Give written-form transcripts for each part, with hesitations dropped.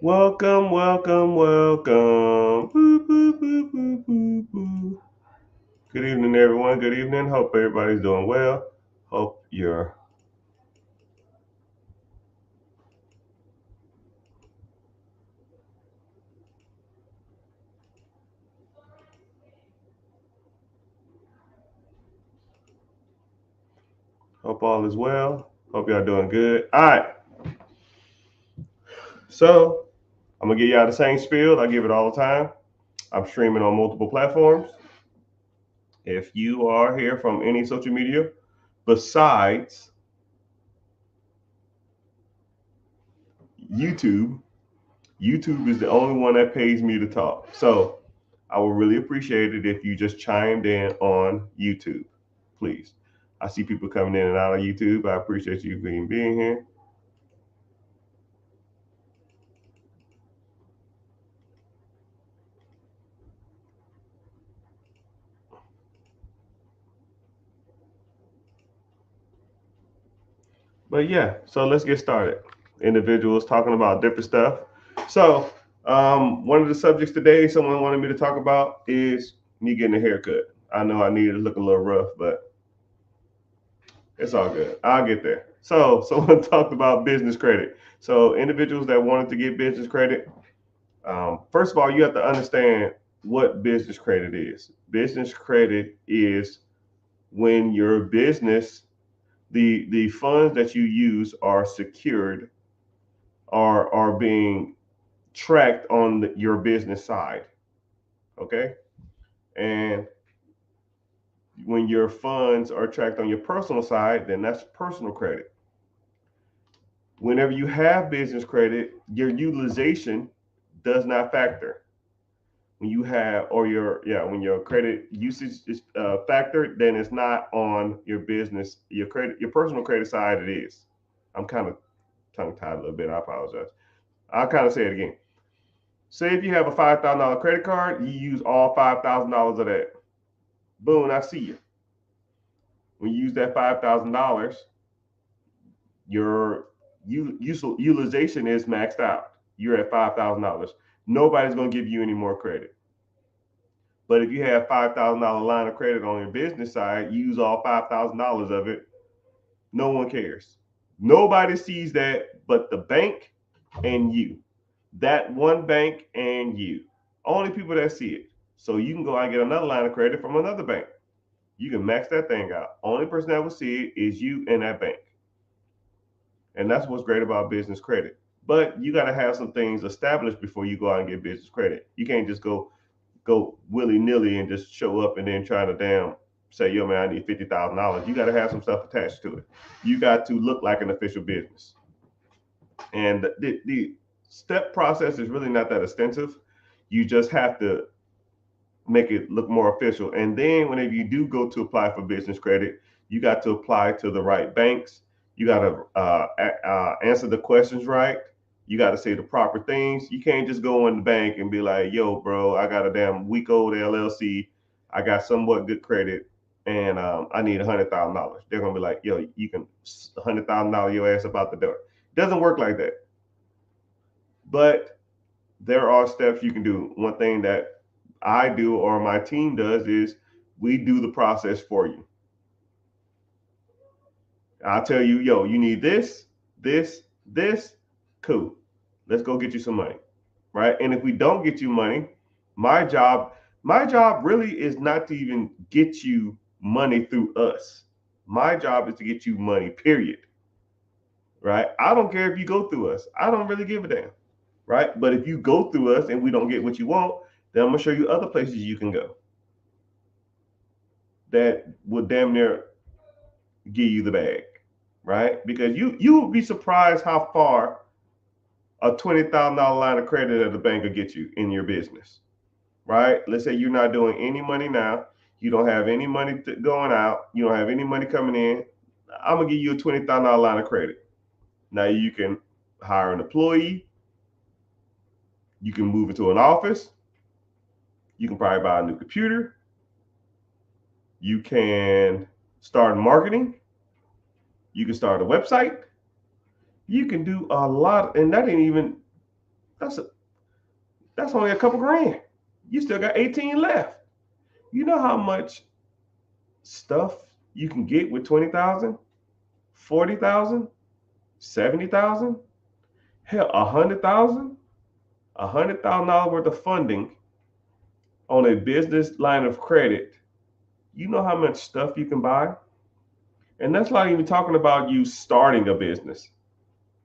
Welcome, welcome, welcome. Boo, boo, boo, boo, boo, boo. Good evening, everyone. Good evening. Hope everybody's doing well. Hope all is well. Hope y'all doing good. All right. So I'm gonna give y'all the same spiel. I give it all the time. I'm streaming on multiple platforms. If you are here from any social media besides YouTube, YouTube is the only one that pays me to talk. So I would really appreciate it if you just chimed in on YouTube, please. I see people coming in and out of YouTube. I appreciate you being here. But yeah, so let's get started. Individuals talking about different stuff. So one of the subjects today someone wanted me to talk about is me getting a haircut. I know I need to look a little rough, but it's all good. I'll get there. So someone talked about business credit. So individuals that wanted to get business credit, first of all, you have to understand what business credit is. Business credit is when your business, the funds that you use are secured, are being tracked on your business side. Okay, and when your funds are tracked on your personal side, then that's personal credit. Whenever you have business credit, your utilization does not factor. When you have, or your, yeah, when your credit usage is factored, then it's not on your business, your credit, your personal credit side. It is. I'm kind of tongue tied a little bit. I apologize. I'll kind of say it again. Say if you have a $5,000 credit card, you use all $5,000 of that. Boom, I see you. When you use that $5,000, your utilization is maxed out. You're at $5,000. Nobody's going to give you any more credit. But if you have $5,000 line of credit on your business side, you use all $5,000 of it. No one cares. Nobody sees that but the bank and you. That one bank and you. Only people that see it. So you can go out and get another line of credit from another bank. You can max that thing out. Only person that will see it is you and that bank. And that's what's great about business credit. But you got to have some things established before you go out and get business credit. You can't just go willy nilly and just show up and then try to say, yo man, I need $50,000. You got to have some stuff attached to it. You got to look like an official business. And the step process is really not that extensive. You just have to make it look more official. And then whenever you do go to apply for business credit, you got to apply to the right banks. You got to answer the questions right. You got to say the proper things. You can't just go in the bank and be like, yo, bro, I got a damn week old LLC. I got somewhat good credit and I need $100,000. They're going to be like, yo, you can $100,000 your ass about the door. It doesn't work like that. But there are steps you can do. One thing that I do or my team does is we do the process for you. I'll tell you, yo, you need this, this. Cool. Let's go get you some money. Right? And if we don't get you money, my job, my job really is not to even get you money through us. My job is to get you money, period. Right? I don't care if you go through us. I don't really give a damn. Right? But if you go through us and we don't get what you want, then I'm gonna show you other places you can go that will damn near give you the bag, right? Because you will be surprised how far a $20,000 line of credit at the bank will get you in your business, right? Let's say you're not doing any money now, you don't have any money going out, you don't have any money coming in. I'm gonna give you a $20,000 line of credit. Now you can hire an employee, you can move into an office, you can probably buy a new computer, you can start marketing, you can start a website, you can do a lot, and that ain't even That's only a couple grand. You still got 18 left. You know how much stuff you can get with 20,000, 40,000, 70,000, hell, $100,000 worth of funding on a business line of credit. You know how much stuff you can buy? And that's not even talking about you starting a business.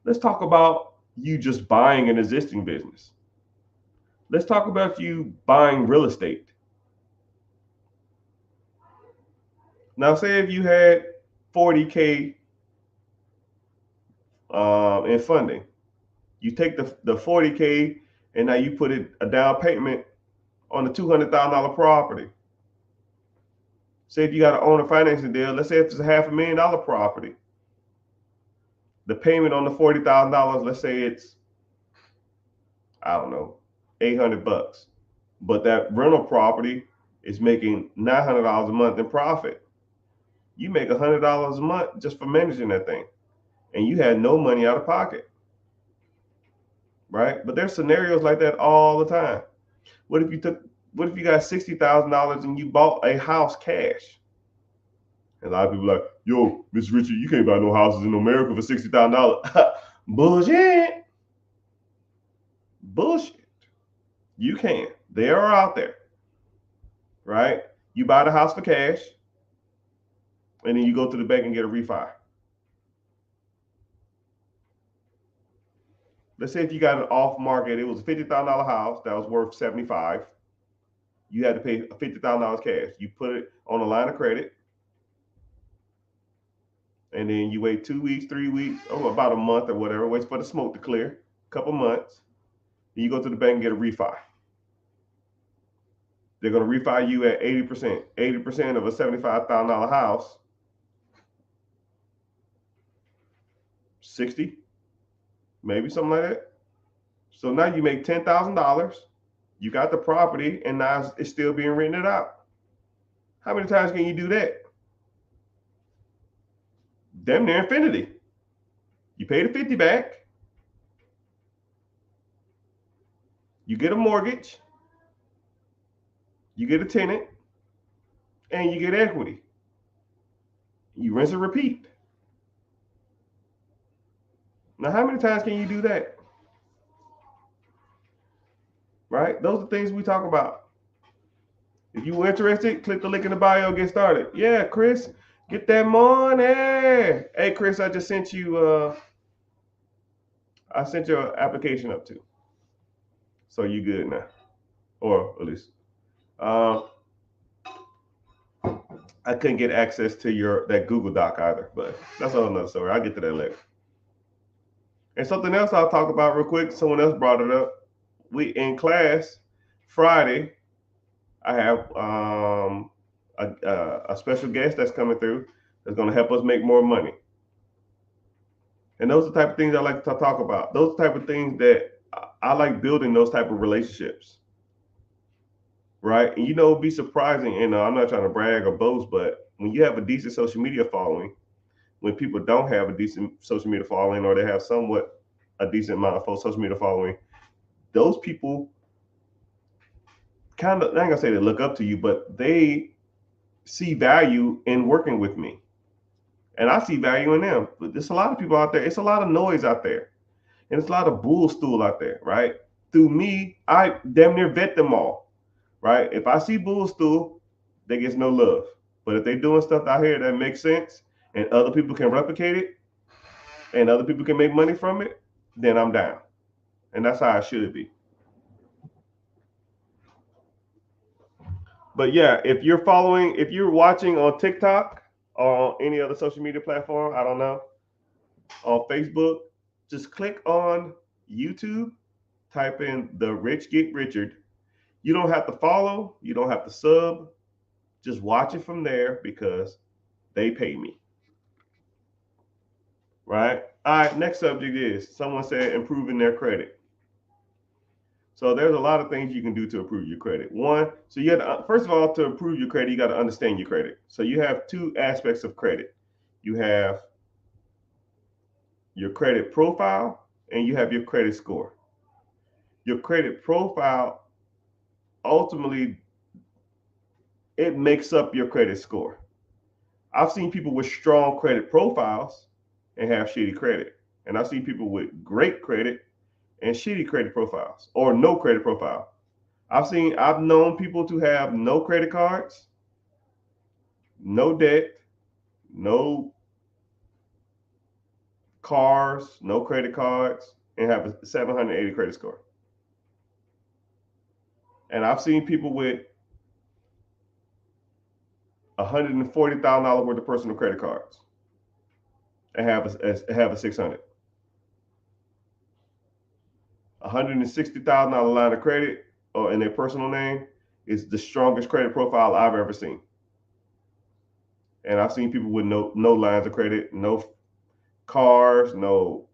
Let's talk about you just buying an existing business. Let's talk about you buying real estate. Now, say if you had 40K in funding, you take the 40K and now you put it a down payment on the $200,000 property. Say if you got an owner financing deal, let's say if it's a $500,000 property, the payment on the $40,000, let's say it's, I don't know, $800, but that rental property is making $900 a month in profit. You make $100 a month just for managing that thing, and you had no money out of pocket, right? But there's scenarios like that all the time. What if you got $60,000 and you bought a house cash? And a lot of people are like, yo, Mr. Richard, you can't buy no houses in America for $60,000. Bullshit. Bullshit. You can. They are out there, right? You buy the house for cash, and then you go to the bank and get a refi. Let's say if you got an off market, it was a $50,000 house that was worth 75. You had to pay $50,000 cash. You put it on a line of credit, and then you wait 2 weeks, 3 weeks, or about a month or whatever, waits for the smoke to clear, a couple months. Then you go to the bank and get a refi. They're going to refi you at 80%. 80% of a $75,000 house, 60, maybe something like that. So now you make $10,000. You got the property, and now it's still being rented out. How many times can you do that? Damn near infinity. You pay the 50 back. You get a mortgage. You get a tenant, and you get equity. You rinse and repeat. Now, how many times can you do that? Right? Those are things we talk about. If you're interested, click the link in the bio, get started. Yeah, Chris, get that money. Hey, Chris, I just sent you I sent your application up too. So you good now. Or at least I couldn't get access to that Google Doc either, but that's all another story. I'll get to that later. And something else I'll talk about real quick. Someone else brought it up. We in class Friday, I have a special guest that's coming through that's going to help us make more money. And those are the type of things I like to talk about. Those type of things that I like building, those type of relationships. Right? And it'd be surprising, and I'm not trying to brag or boast, but when you have a decent social media following, when people don't have a decent social media following, or they have somewhat a decent amount of social media following, those people kind of, I ain't gonna say they look up to you, but they see value in working with me. And I see value in them. But there's a lot of people out there. It's a lot of noise out there. And it's a lot of bull stool out there, right? Through me, I damn near vet them all. Right? If I see bull stool, they get no love. But if they're doing stuff out here that makes sense and other people can replicate it and other people can make money from it, then I'm down. And that's how it should be. But yeah, if you're watching on TikTok or on any other social media platform, I don't know, on Facebook, just click on YouTube, type in The Rich Get Richard. You don't have to follow, you don't have to sub, just watch it from there because they pay me. Right? All right, next subject is someone said improving their credit. So there's a lot of things you can do to improve your credit. One, so you have to, first of all, to improve your credit, you got to understand your credit. So you have two aspects of credit. You have your credit profile and you have your credit score. Your credit profile ultimately it makes up your credit score. I've seen people with strong credit profiles and have shitty credit. And I've seen people with great credit and shitty credit profiles or no credit profile. I've known people to have no credit cards, no debt, no cars, no credit cards, and have a 780 credit score. And I've seen people with $140,000 worth of personal credit cards and have a 600. $160,000 line of credit or in their personal name is the strongest credit profile I've ever seen. And I've seen people with no lines of credit, no cars, no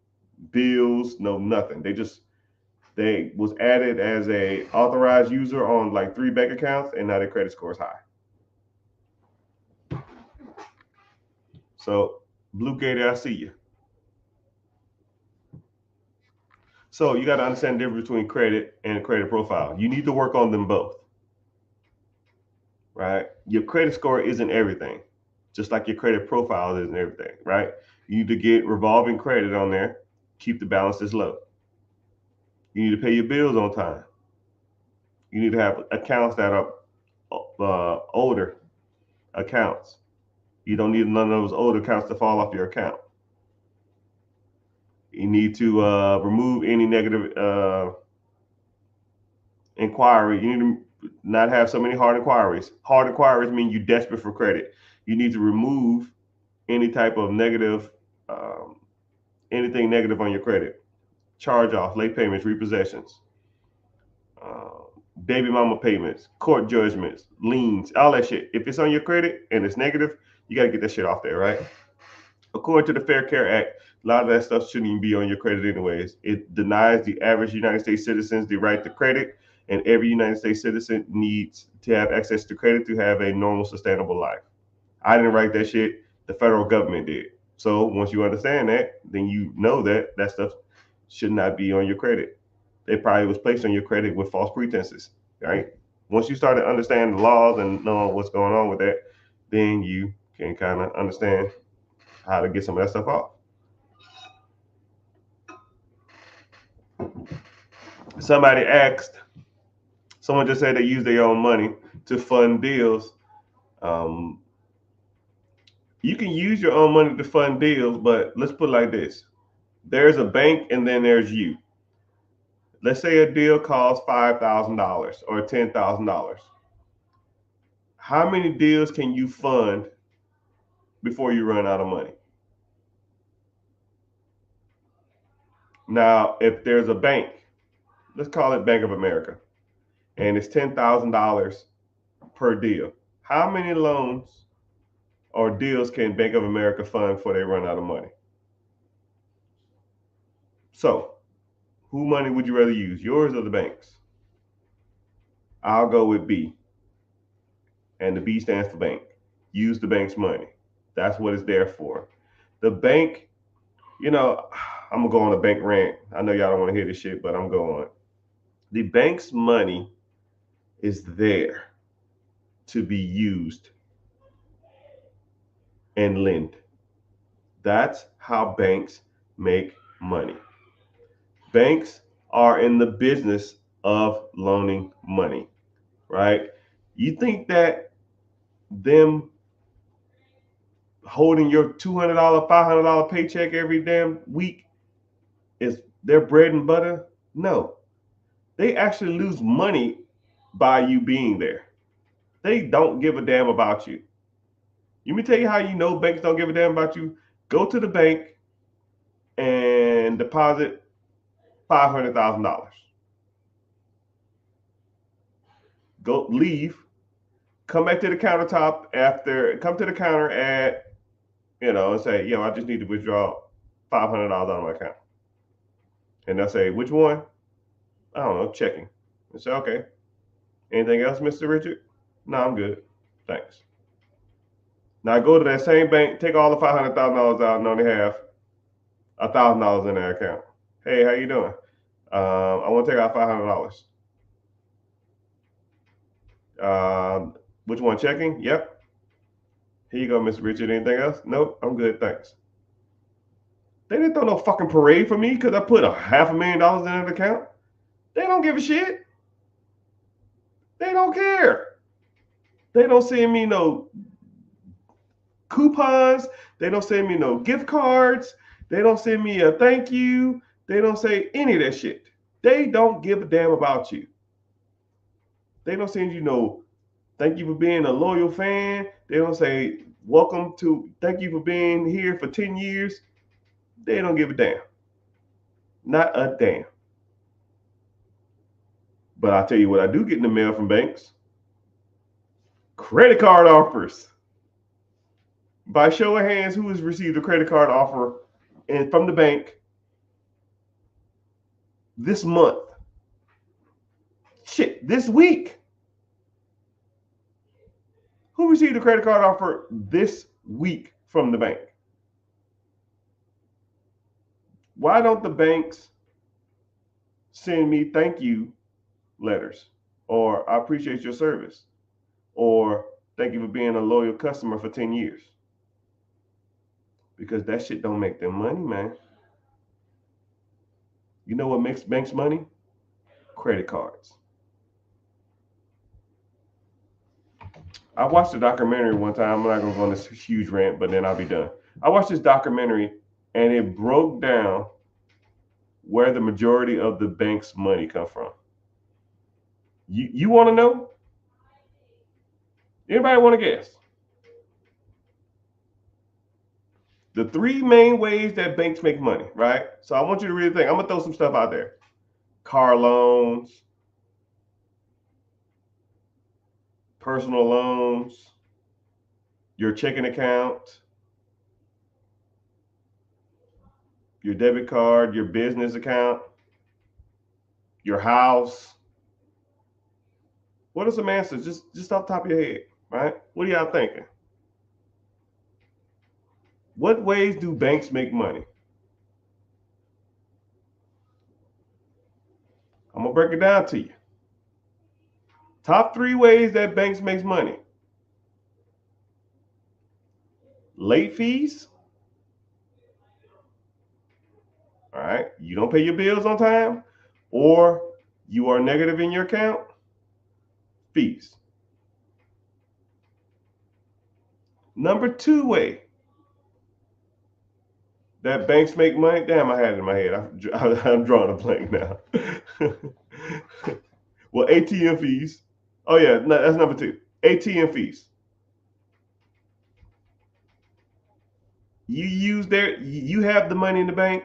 bills, no nothing. They was added as a authorized user on like 3 bank accounts, and now their credit score is high. So Blue Gator, I see you. So you got to understand the difference between credit and credit profile. You need to work on them both, right? Your credit score isn't everything, just like your credit profile isn't everything, right? You need to get revolving credit on there, keep the balances low. You need to pay your bills on time. You need to have accounts that are older accounts. You don't need none of those old accounts to fall off your account. You need to remove any negative inquiry. You need to not have so many hard inquiries. Hard inquiries mean you're desperate for credit. You need to remove any type of negative, anything negative on your credit. Charge off, late payments, repossessions, baby mama payments, court judgments, liens, all that shit. If it's on your credit and it's negative, you got to get that shit off there, right? According to the Fair Care Act, a lot of that stuff shouldn't even be on your credit anyways. It denies the average United States citizens the right to credit, and every United States citizen needs to have access to credit to have a normal, sustainable life. I didn't write that shit. The federal government did. So once you understand that, then you know that that stuff should not be on your credit. It probably was placed on your credit with false pretenses, right? Once you start to understand the laws and know what's going on with that, then you can kind of understand how to get some of that stuff off. Somebody asked, someone just said they use their own money to fund deals. You can use your own money to fund deals, but let's put it like this. There's a bank and then there's you. Let's say a deal costs $5,000 or $10,000. How many deals can you fund before you run out of money? Now, if there's a bank, let's call it Bank of America, and it's $10,000 per deal. How many loans or deals can Bank of America fund before they run out of money? So, who money would you rather use, yours or the bank's? I'll go with B, and the B stands for bank. Use the bank's money. That's what it's there for. The bank, I'm gonna go on a bank rant. I know y'all don't want to hear this shit, but I'm going. The bank's money is there to be used and lend. That's how banks make money. Banks are in the business of loaning money, right? You think that them holding your $200, $500 paycheck every damn week is their bread and butter? No. They actually lose money by you being there. They don't give a damn about you. Let me tell you how you know banks don't give a damn about you. Go to the bank and deposit $500,000. Go leave, come back to the countertop come to the counter at, and say, I just need to withdraw $500 out of my account. And they'll say, which one? I don't know, checking. And say, okay. Anything else, Mr. Richard? No, I'm good. Thanks. Now go to that same bank, take all the $500,000 out and only have $1,000 in their account. Hey, how you doing? I want to take out $500. Which one? Checking? Yep. Here you go, Mr. Richard. Anything else? Nope. I'm good. Thanks. They didn't throw no fucking parade for me because I put $500,000 in an account. They don't give a shit. They don't care. They don't send me no coupons. They don't send me no gift cards. They don't send me a thank you. They don't say any of that shit. They don't give a damn about you. They don't send you no thank you for being a loyal fan. They don't say thank you for being here for 10 years. They don't give a damn. Not a damn. But I'll tell you what I do get in the mail from banks. Credit card offers. By show of hands, who has received a credit card offer from the bank this month? Shit, this week. Who received a credit card offer this week from the bank? Why don't the banks send me thank you letters, or I appreciate your service, or thank you for being a loyal customer for 10 years? Because that shit don't make them money, man. You know what makes banks money? Credit cards. I watched a documentary one time. I'm not going to go on this huge rant, but then I'll be done. I watched this documentary, and it broke down where the majority of the bank's money come from. You want to know? Anybody want to guess? The 3 main ways that banks make money, right? So I want you to really think. I'm going to throw some stuff out there. Car loans, personal loans, your checking account, your debit card, your business account, your house. What are some answers? Just off the top of your head, right? What are y'all thinking? What ways do banks make money? I'm going to break it down to you. Top 3 ways that banks makes money. Late fees. All right. You don't pay your bills on time, or you are negative in your account. Fees. Number 2 way that banks make money. Damn, I had it in my head. I'm drawing a blank now. Well, ATM fees. Oh yeah, no, that's number 2. ATM fees. You have the money in the bank.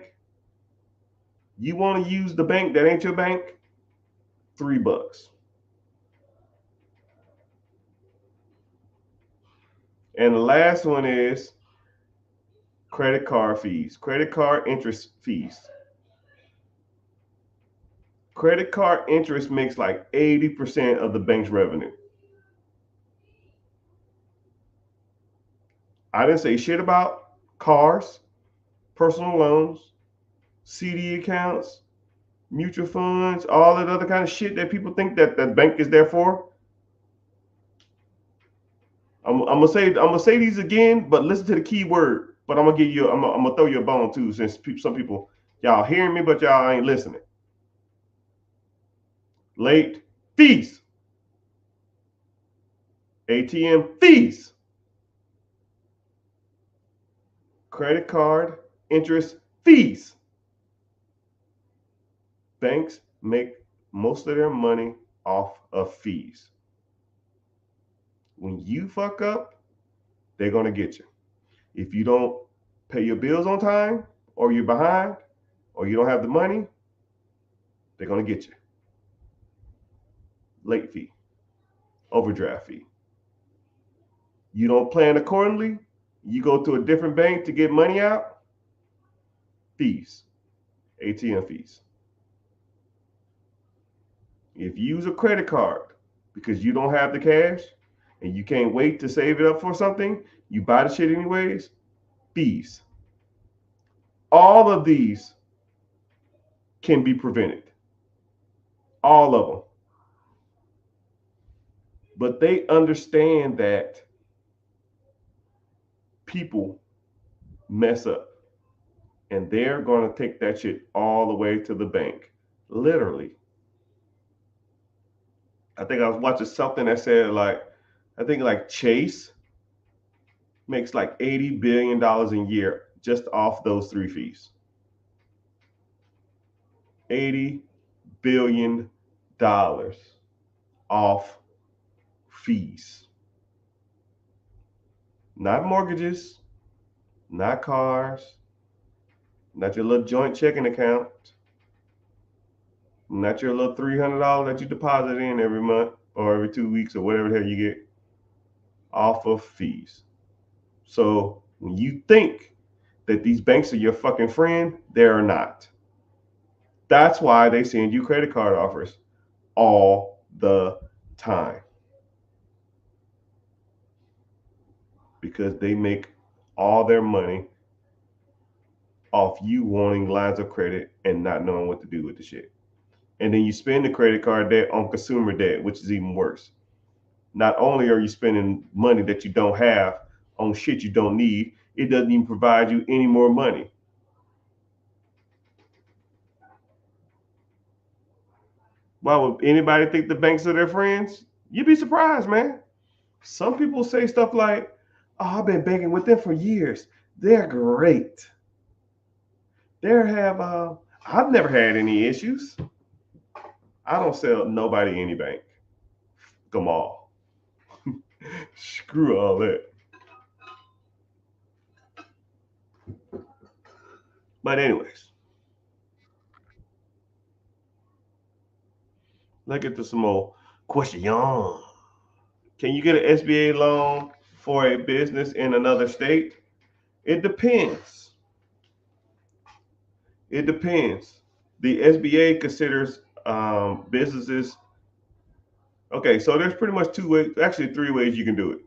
You want to use the bank that ain't your bank? $3. And the last one is credit card fees, credit card interest fees. Credit card interest makes like 80% of the bank's revenue. I didn't say shit about cars, personal loans, CD accounts, mutual funds, all that other kind of shit that people think that the bank is there for. I'm gonna say these again, but listen to the key word. But I'm gonna throw you a bone too, since some people y'all hearing me, but y'all ain't listening. Late fees, ATM fees, credit card interest fees. Banks make most of their money off of fees. When you fuck up, they're gonna get you. If you don't pay your bills on time, or you're behind, or you don't have the money, they're gonna get you. Late fee, overdraft fee. You don't plan accordingly, you go to a different bank to get money out, fees, ATM fees. If you use a credit card because you don't have the cash and you can't wait to save it up for something, you buy the shit anyways, fees. All of these can be prevented. All of them. But they understand that people mess up. And they're going to take that shit all the way to the bank. Literally. I think I was watching something that said like, I think like Chase makes like $80 billion a year just off those three fees. $80 billion off fees. Not mortgages, not cars, not your little joint checking account, not your little $300 that you deposit in every month or every 2 weeks or whatever the hell you get, off of fees. So when you think that these banks are your fucking friend, they're not. That's why they send you credit card offers all the time. Because they make all their money off you wanting lines of credit and not knowing what to do with the shit. And then you spend the credit card debt on consumer debt, which is even worse. Not only are you spending money that you don't have on shit you don't need, it doesn't even provide you any more money. Why would anybody think the banks are their friends? You'd be surprised, man. Some people say stuff like, "Oh, I've been banking with them for years. They're great. I've never had any issues. I don't sell nobody any bank. Come on." Screw all that. But anyways, let's get to some more question. Can you get an SBA loan for a business in another state? It depends. It depends. The SBA considers businesses. Okay, so there's pretty much two ways, actually three ways you can do it.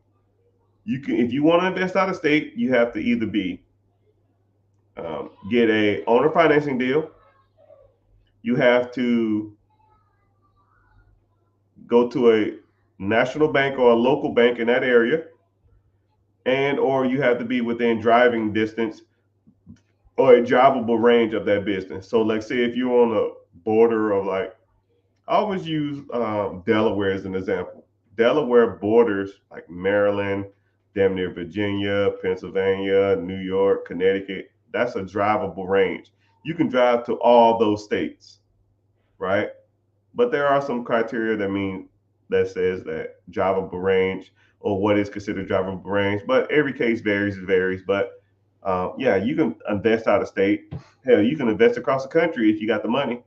You can, if you want to invest out of state, you have to either be get a owner financing deal. You have to go to a national bank or a local bank in that area, and or you have to be within driving distance or a drivable range of that business. So, like, say if you're on the border of like, I always use Delaware as an example. Delaware borders like Maryland, damn near Virginia, Pennsylvania, New York, Connecticut. That's a drivable range. You can drive to all those states, right? But there are some criteria that says that drivable range or what is considered drivable range. But every case varies. But yeah, you can invest out of state. Hell, you can invest across the country if you got the money.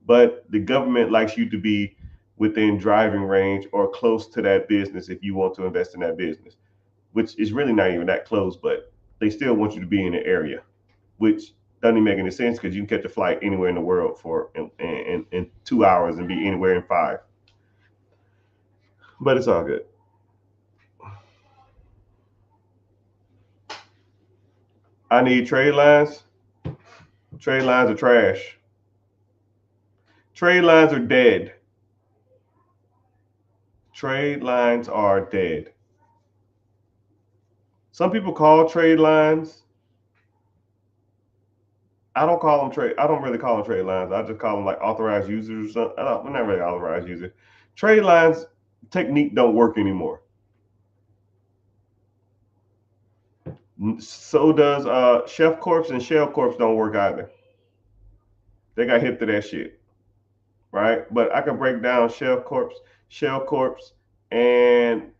But the government likes you to be within driving range or close to that business if you want to invest in that business, which is really not even that close, but they still want you to be in the area, which doesn't even make any sense because you can catch a flight anywhere in the world for in 2 hours and be anywhere in 5. But it's all good. I need trade lines. Trade lines are trash. Trade lines are dead. Trade lines are dead. Some people call trade lines. I don't call them trade. I don't really call them trade lines. I just call them like authorized users or something. I'm not really authorized user. Trade lines technique don't work anymore. So does Chef Corps and Shell Corps don't work either. They got hip to that shit, right? But I can break down Shell Corps, and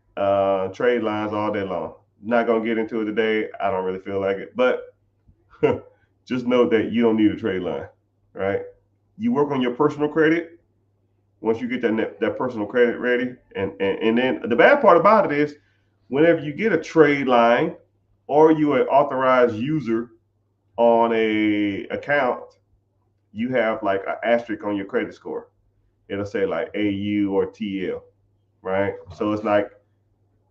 trade lines all day long. Not gonna get into it today. I don't really feel like it, but just know that you don't need a trade line, right? You work on your personal credit. Once you get that personal credit ready, and then the bad part about it is, whenever you get a trade line or you an authorized user on a account, you have like an asterisk on your credit score. It'll say like AU or TL, right? So it's like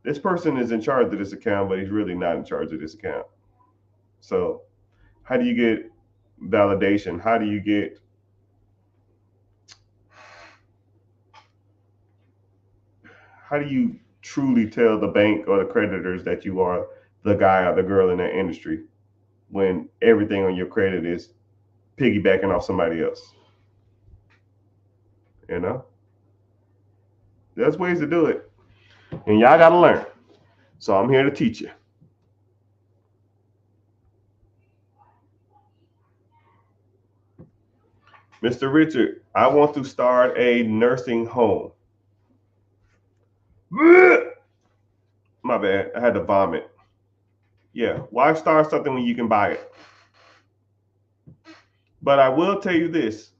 this person is in charge of this account, but he's really not in charge of this account. So how do you get validation? How do you get how do you truly tell the bank or the creditors that you are the guy or the girl in that industry when everything on your credit is piggybacking off somebody else? You know, there's ways to do it, and y'all got to learn. So I'm here to teach you. Mr. Richard, I want to start a nursing home. My bad. I had to vomit. Yeah. Why start something when you can buy it? But I will tell you this,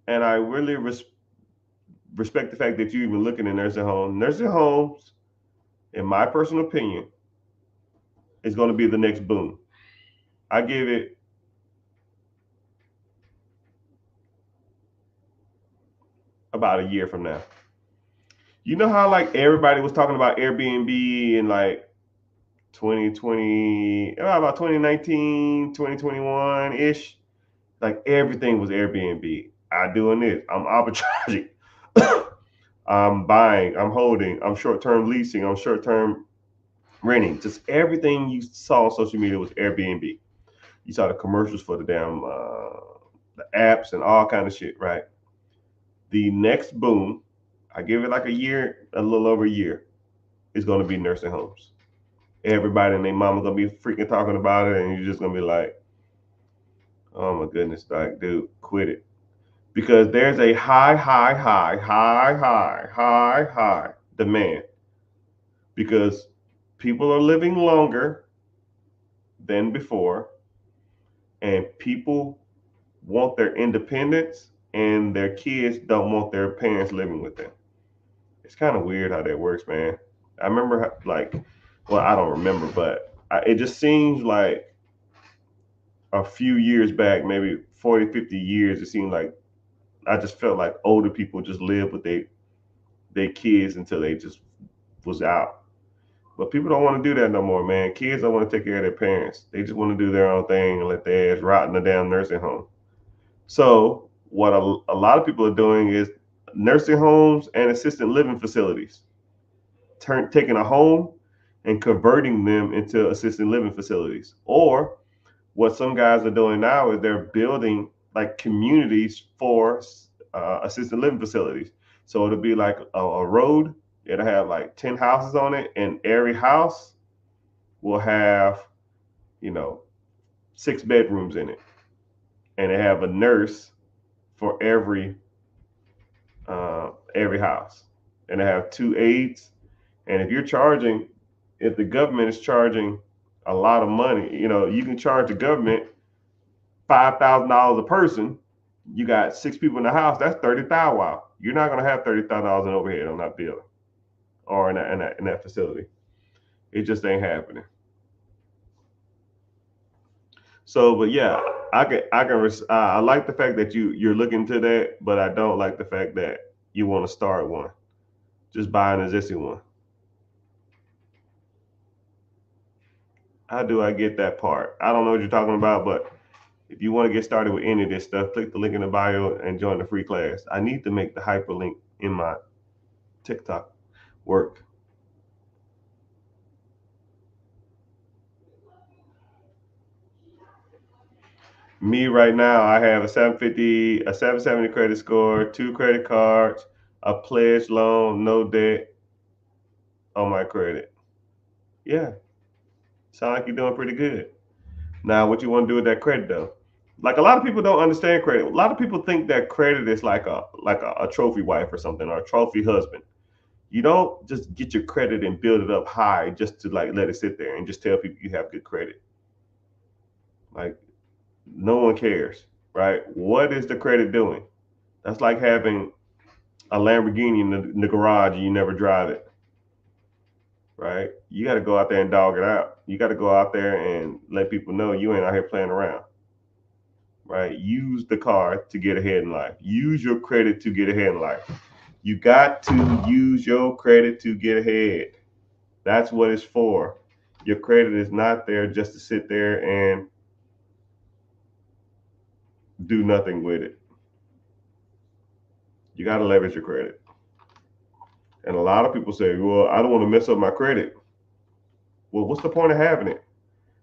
and I really respect the fact that you even looking at nursing homes. Nursing homes, in my personal opinion, is going to be the next boom. I give it about a year from now. You know how like everybody was talking about Airbnb in like 2020, about 2019, 2021 ish. Like everything was Airbnb. I'm doing this. I'm arbitraging. I'm buying. I'm holding. I'm short term leasing. I'm short term renting. Just everything you saw on social media was Airbnb. You saw the commercials for the damn the apps and all kind of shit, right? The next boom, I give it like a year, a little over a year, is going to be nursing homes. Everybody and their mama's gonna be freaking talking about it, and you're just gonna be like, "Oh my goodness, like, dude, quit it." Because there's a high demand because people are living longer than before and people want their independence and their kids don't want their parents living with them. It's kind of weird how that works, man. I remember like, well, I don't remember, but it just seems like a few years back, maybe 40, 50 years, it seemed like I just felt like older people just lived with their kids until they just was out. But people don't want to do that no more, man. Kids don't want to take care of their parents. They just want to do their own thing and let their ass rot in the damn nursing home. So what a lot of people are doing is nursing homes and assisted living facilities, taking a home and converting them into assisted living facilities. Or what some guys are doing now is they're building like communities for assisted living facilities. So it'll be like a road. It'll have like 10 houses on it, and every house will have, you know, 6 bedrooms in it. And they have a nurse for every house. And they have 2 aides. And if the government is charging a lot of money, you know, you can charge the government $5,000 a person. You got 6 people in the house. That's 30,000. Wow, you're not gonna have $30,000 in overhead on that building or in that facility. It just ain't happening. So, but yeah, I like the fact that you're looking to that, but I don't like the fact that you want to start one. Just buy an existing one. How do I get that part? I don't know what you're talking about, but if you want to get started with any of this stuff, click the link in the bio and join the free class. I need to make the hyperlink in my TikTok work. Me right now, I have a 750, a 770 credit score, 2 credit cards, a pledge loan, no debt on my credit. Yeah, sound like you're doing pretty good. Now, what you want to do with that credit though? Like a lot of people don't understand credit. A lot of people think that credit is like a trophy wife or something or a trophy husband. You don't just get your credit and build it up high just to like let it sit there and just tell people you have good credit. Like no one cares, right? What is the credit doing? That's like having a Lamborghini in the garage and you never drive it, right? You got to go out there and dog it out. You got to go out there and let people know you ain't out here playing around, right? Use the car to get ahead in life. Use your credit to get ahead in life. You got to use your credit to get ahead. That's what it's for. Your credit is not there just to sit there and do nothing with it. You got to leverage your credit. And a lot of people say, well, I don't want to mess up my credit. Well, what's the point of having it?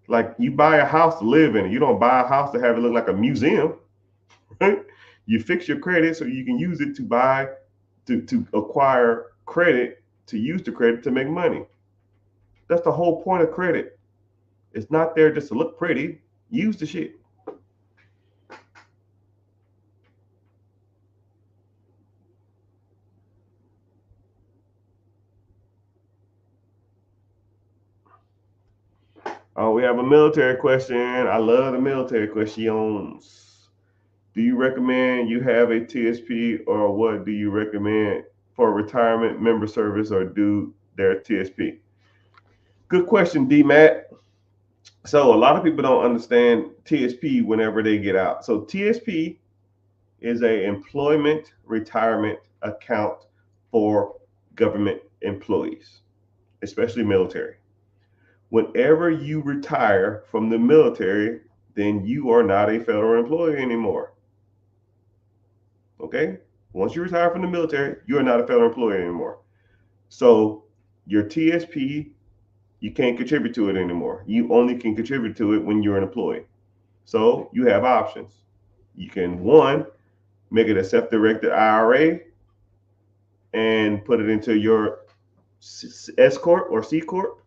Like, you buy a house to live in it. You don't buy a house to have it look like a museum, right? You fix your credit so you can use it to buy, to acquire credit, to use the credit to make money. That's the whole point of credit. It's not there just to look pretty. Use the shit. Oh, we have a military question. I love the military questions. Do you recommend you have a TSP, or what do you recommend for retirement, member service, or do their TSP? Good question, D Matt. So a lot of people don't understand TSP whenever they get out. So TSP is a employment retirement account for government employees, especially military. Whenever you retire from the military, then you are not a federal employee anymore. Okay? Once you retire from the military, you are not a federal employee anymore. So your TSP, you can't contribute to it anymore. You only can contribute to it when you're an employee. So you have options. You can, one, make it a self-directed IRA and put it into your S corp or C corp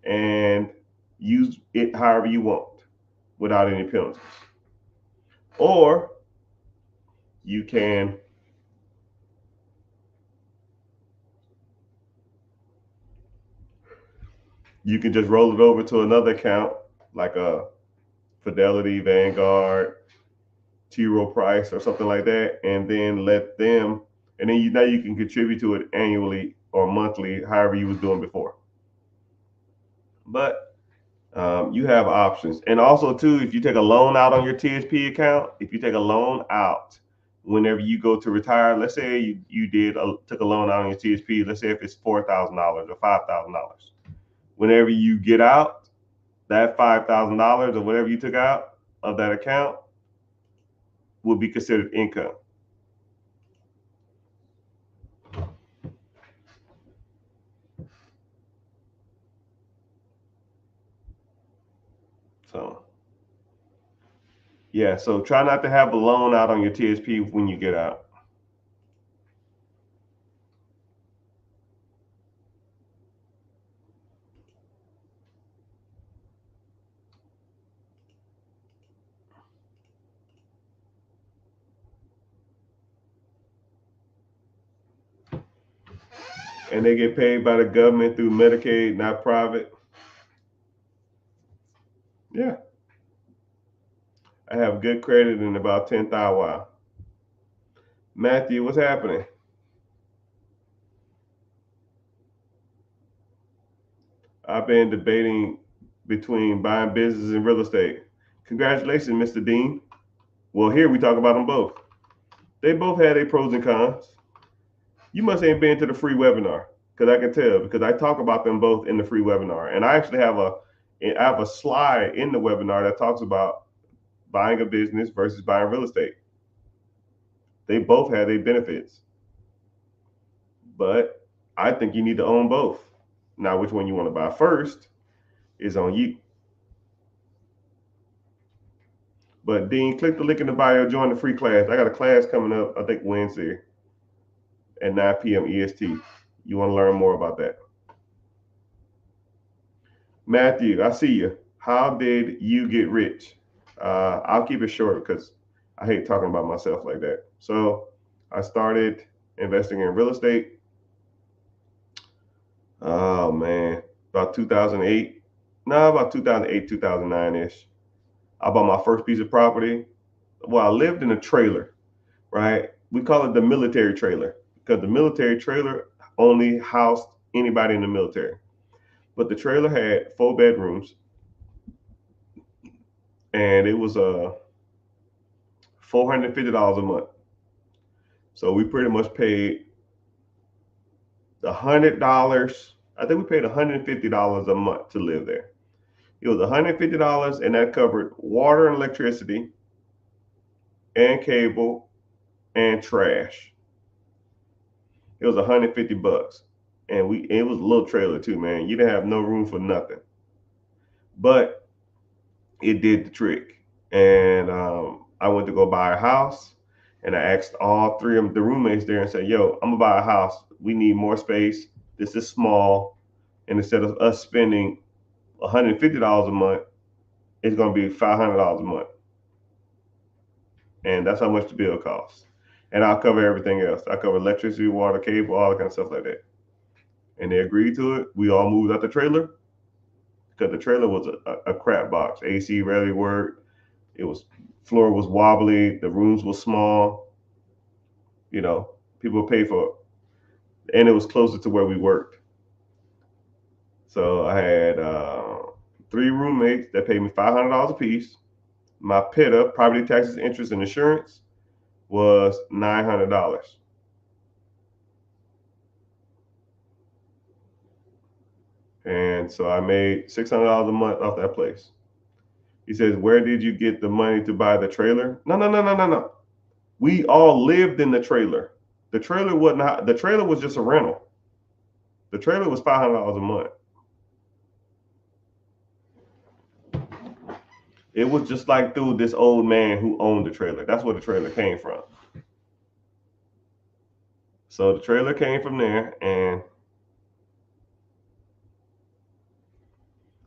and use it however you want without any penalties. Or you can just roll it over to another account like a Fidelity, Vanguard, T. Rowe Price, or something like that, and then let them, and then now you can contribute to it annually or monthly, however you was doing before. But you have options. And also, too, if you take a loan out on your TSP account, if you take a loan out whenever you go to retire, let's say took a loan out on your TSP, let's say if it's $4,000 or $5,000. Whenever you get out, that $5,000 or whatever you took out of that account will be considered income. So, yeah, so try not to have a loan out on your TSP when you get out. And they get paid by the government through Medicaid, not private. Yeah. I have good credit and about 10,000. Wow. Matthew, what's happening? I've been debating between buying business and real estate. Congratulations, Mr. Dean. Well, here we talk about them both. They both had their pros and cons. You must ain't been to the free webinar because I can tell because I talk about them both in the free webinar. And I actually have a slide in the webinar that talks about buying a business versus buying real estate. They both have their benefits. But I think you need to own both. Now, which one you want to buy first is on you. But Dean, click the link in the bio, join the free class. I got a class coming up, I think Wednesday at 9 p.m. EST. You want to learn more about that. Matthew, I see you. How did you get rich? I'll keep it short because I hate talking about myself like that. So I started investing in real estate. Oh man, about 2008. No, about 2008, 2009-ish. I bought my first piece of property. Well, I lived in a trailer, right? We call it the military trailer because the military trailer only housed anybody in the military. But the trailer had 4 bedrooms, and it was $450 a month. So we pretty much paid $100. I think we paid $150 a month to live there. It was $150, and that covered water and electricity, and cable, and trash. It was $150, and it was a little trailer too, man. You didn't have no room for nothing, but it did the trick. And I went to go buy a house, and I asked all three of the roommates there and said, "Yo, I'm gonna buy a house. We need more space. This is small, and instead of us spending $150 a month, it's gonna be $500 a month, and that's how much the bill costs. And I'll cover everything else. I cover electricity, water, cable, all that kind of stuff like that." And they agreed to it. We all moved out the trailer because the trailer was a crap box. AC rarely worked. It was floor was wobbly. The rooms were small. You know, people paid for it, and it was closer to where we worked. So I had three roommates that paid me $500 a piece. My PITA, property taxes, interest, and insurance, was $900. And so I made $600 a month off that place. He says, "Where did you get the money to buy the trailer?" No, no, no, no, no, no. We all lived in the trailer. The trailer wasn't. The trailer was just a rental. The trailer was $500 a month. It was just like through this old man who owned the trailer. That's where the trailer came from. So the trailer came from there, and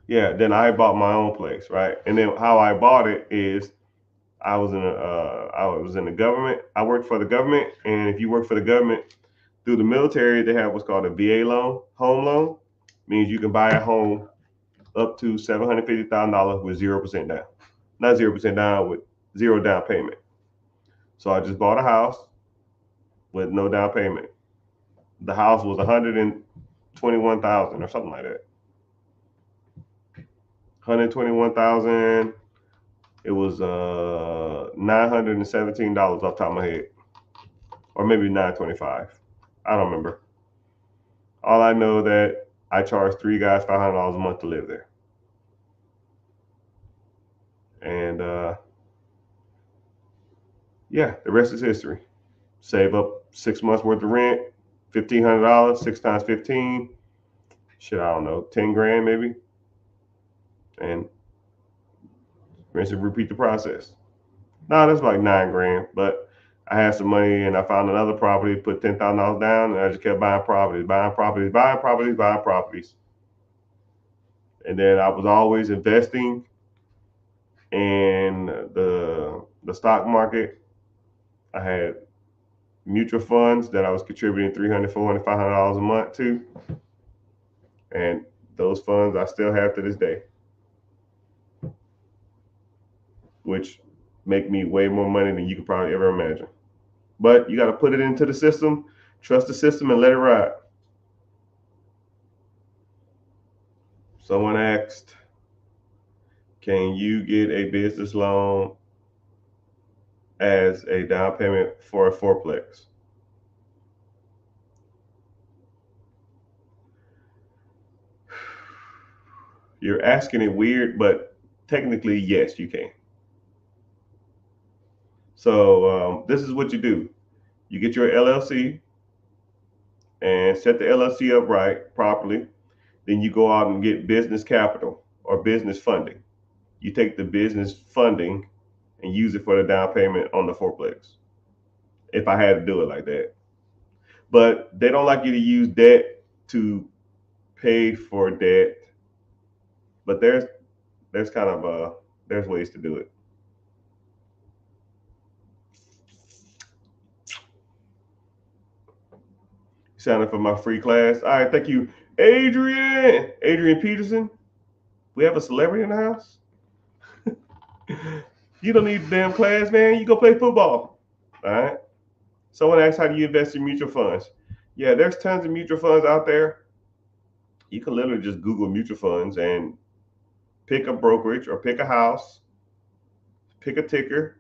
yeah, then I bought my own place, right? And then how I bought it is I was in the government. I worked for the government, and if you work for the government through the military, they have what's called a VA loan, home loan. Means you can buy a home up to $750,000 with 0% down, not 0% down, with zero down payment. So I just bought a house with no down payment. The house was 121,000 or something like that. 121,000. It was $917 off the top of my head, or maybe 925. I don't remember. All I know that I charged three guys $500 a month to live there, and yeah, the rest is history. Save up 6 months worth of rent, $1,500, six times 15. Shit, I don't know, 10 grand maybe, and rinse and repeat the process. No, that's like 9 grand, but I had some money and I found another property, put $10,000 down, and I just kept buying properties, buying properties, buying properties, buying properties. And then I was always investing in the stock market. I had mutual funds that I was contributing $300, $400, $500 a month to, and those funds I still have to this day, which make me way more money than you could probably ever imagine. But you got to put it into the system, trust the system, and let it ride. Someone asked, "Can you get a business loan as a down payment for a fourplex?" You're asking it weird, but technically, yes, you can. So this is what you do: you get your LLC and set the LLC up right properly. Then you go out and get business capital or business funding. You take the business funding and use it for the down payment on the fourplex. If I had to do it like that, but they don't like you to use debt to pay for debt. But there's kind of there's ways to do it. Sign up for my free class. All right, thank you, Adrian. Adrian Peterson. We have a celebrity in the house. You don't need the damn class, man. You go play football. All right. Someone asked, "How do you invest in mutual funds?" Yeah, there's tons of mutual funds out there. You can literally just Google mutual funds and pick a brokerage or pick a house, pick a ticker,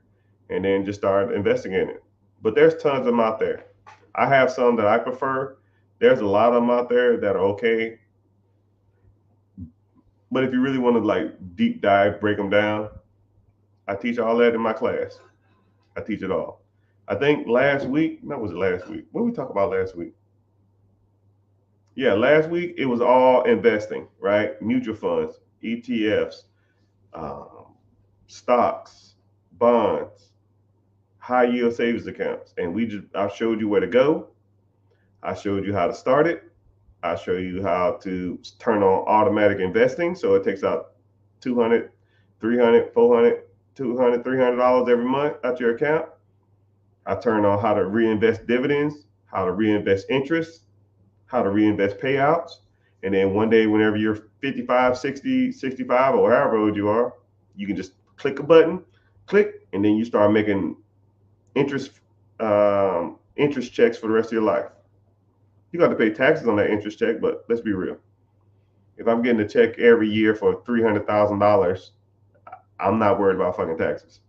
and then just start investing in it. But there's tons of them out there. I have some that I prefer. There's a lot of them out there that are okay. But if you really want to like deep dive, break them down, I teach all that in my class. I teach it all. I think last week, no, was it last week? What did we talk about last week? Yeah, last week it was all investing, right? Mutual funds, ETFs, um, stocks, bonds, high yield savings accounts, and I showed you where to go. I showed you how to start it. I show you how to turn on automatic investing, so it takes out 200, 300, 400, 200, $300 every month out your account. I turn on how to reinvest dividends, how to reinvest interest, how to reinvest payouts. And then one day, whenever you're 55, 60, 65, or however old you are, you can just click a button, click, and then you start making interest interest checks for the rest of your life. You got to pay taxes on that interest check, but let's be real. If I'm getting a check every year for $300,000, I'm not worried about fucking taxes.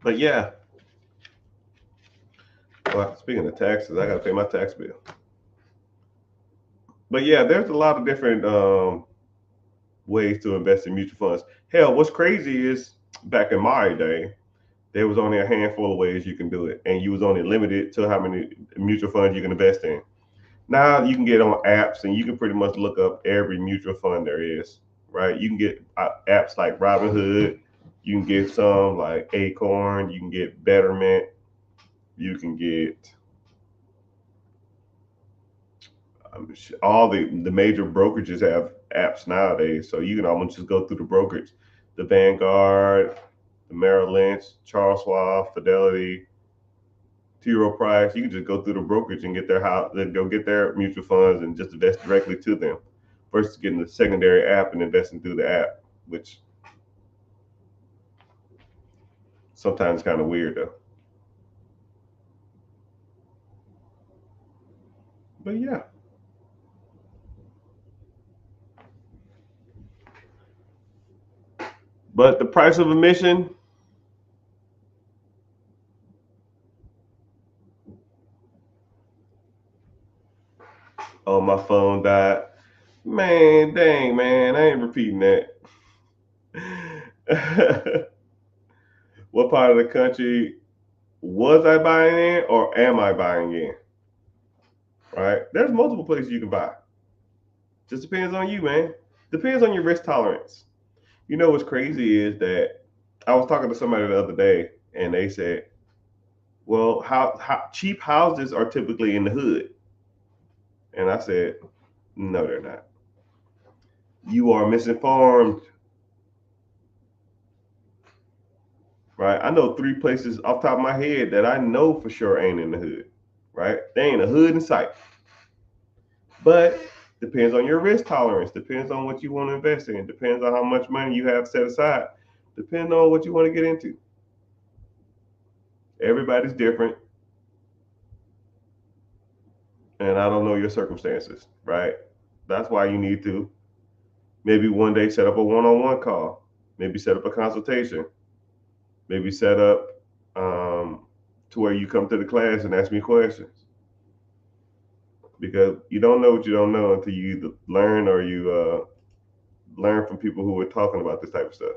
But yeah, well, speaking of taxes, I got to pay my tax bill. But yeah, there's a lot of different ways to invest in mutual funds. Hell, what's crazy is back in my day, there was only a handful of ways you can do it, and you was only limited to how many mutual funds you can invest in. Now you can get on apps and you can pretty much look up every mutual fund there is, right? You can get apps like Robinhood, you can get some like Acorn, you can get Betterment, you can get all the major brokerages have apps nowadays, so you can almost just go through the brokerage, the Vanguard, the Merrill Lynch, Charles Schwab, Fidelity, T. Rowe Price. You can just go through the brokerage and get their house, go get their mutual funds and just invest directly to them, versus getting the secondary app and investing through the app, which sometimes kind of weird though. But yeah. But the price of admission, oh, my phone died. Man, dang, man, I ain't repeating that. What part of the country was I buying in or am I buying in? Right? There's multiple places you can buy. Just depends on you, man. Depends on your risk tolerance. You know what's crazy is that I was talking to somebody the other day and they said, well, how cheap houses are typically in the hood. And I said, no, they're not. You are misinformed, right? I know three places off the top of my head that I know for sure ain't in the hood, right? They ain't a hood in sight. But depends on your risk tolerance, depends on what you want to invest in, depends on how much money you have set aside, depends on what you want to get into. Everybody's different, and I don't know your circumstances, right? That's why you need to maybe one day set up a one-on-one call, maybe set up a consultation, maybe set up to where you come to the class and ask me questions, because you don't know what you don't know until you either learn or you learn from people who are talking about this type of stuff.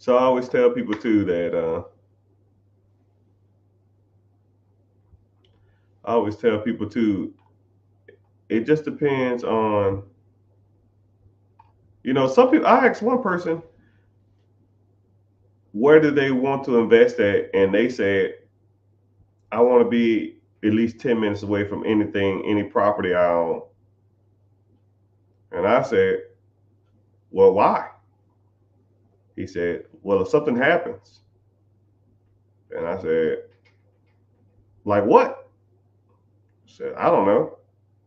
So I always tell people too that I always tell people too, it just depends on, some people. I asked one person, where do they want to invest at, and they said, I want to be at least 10 minutes away from anything, any property I own. And I said, well, why? He said, well, if something happens. And I said, like what? He said, I don't know,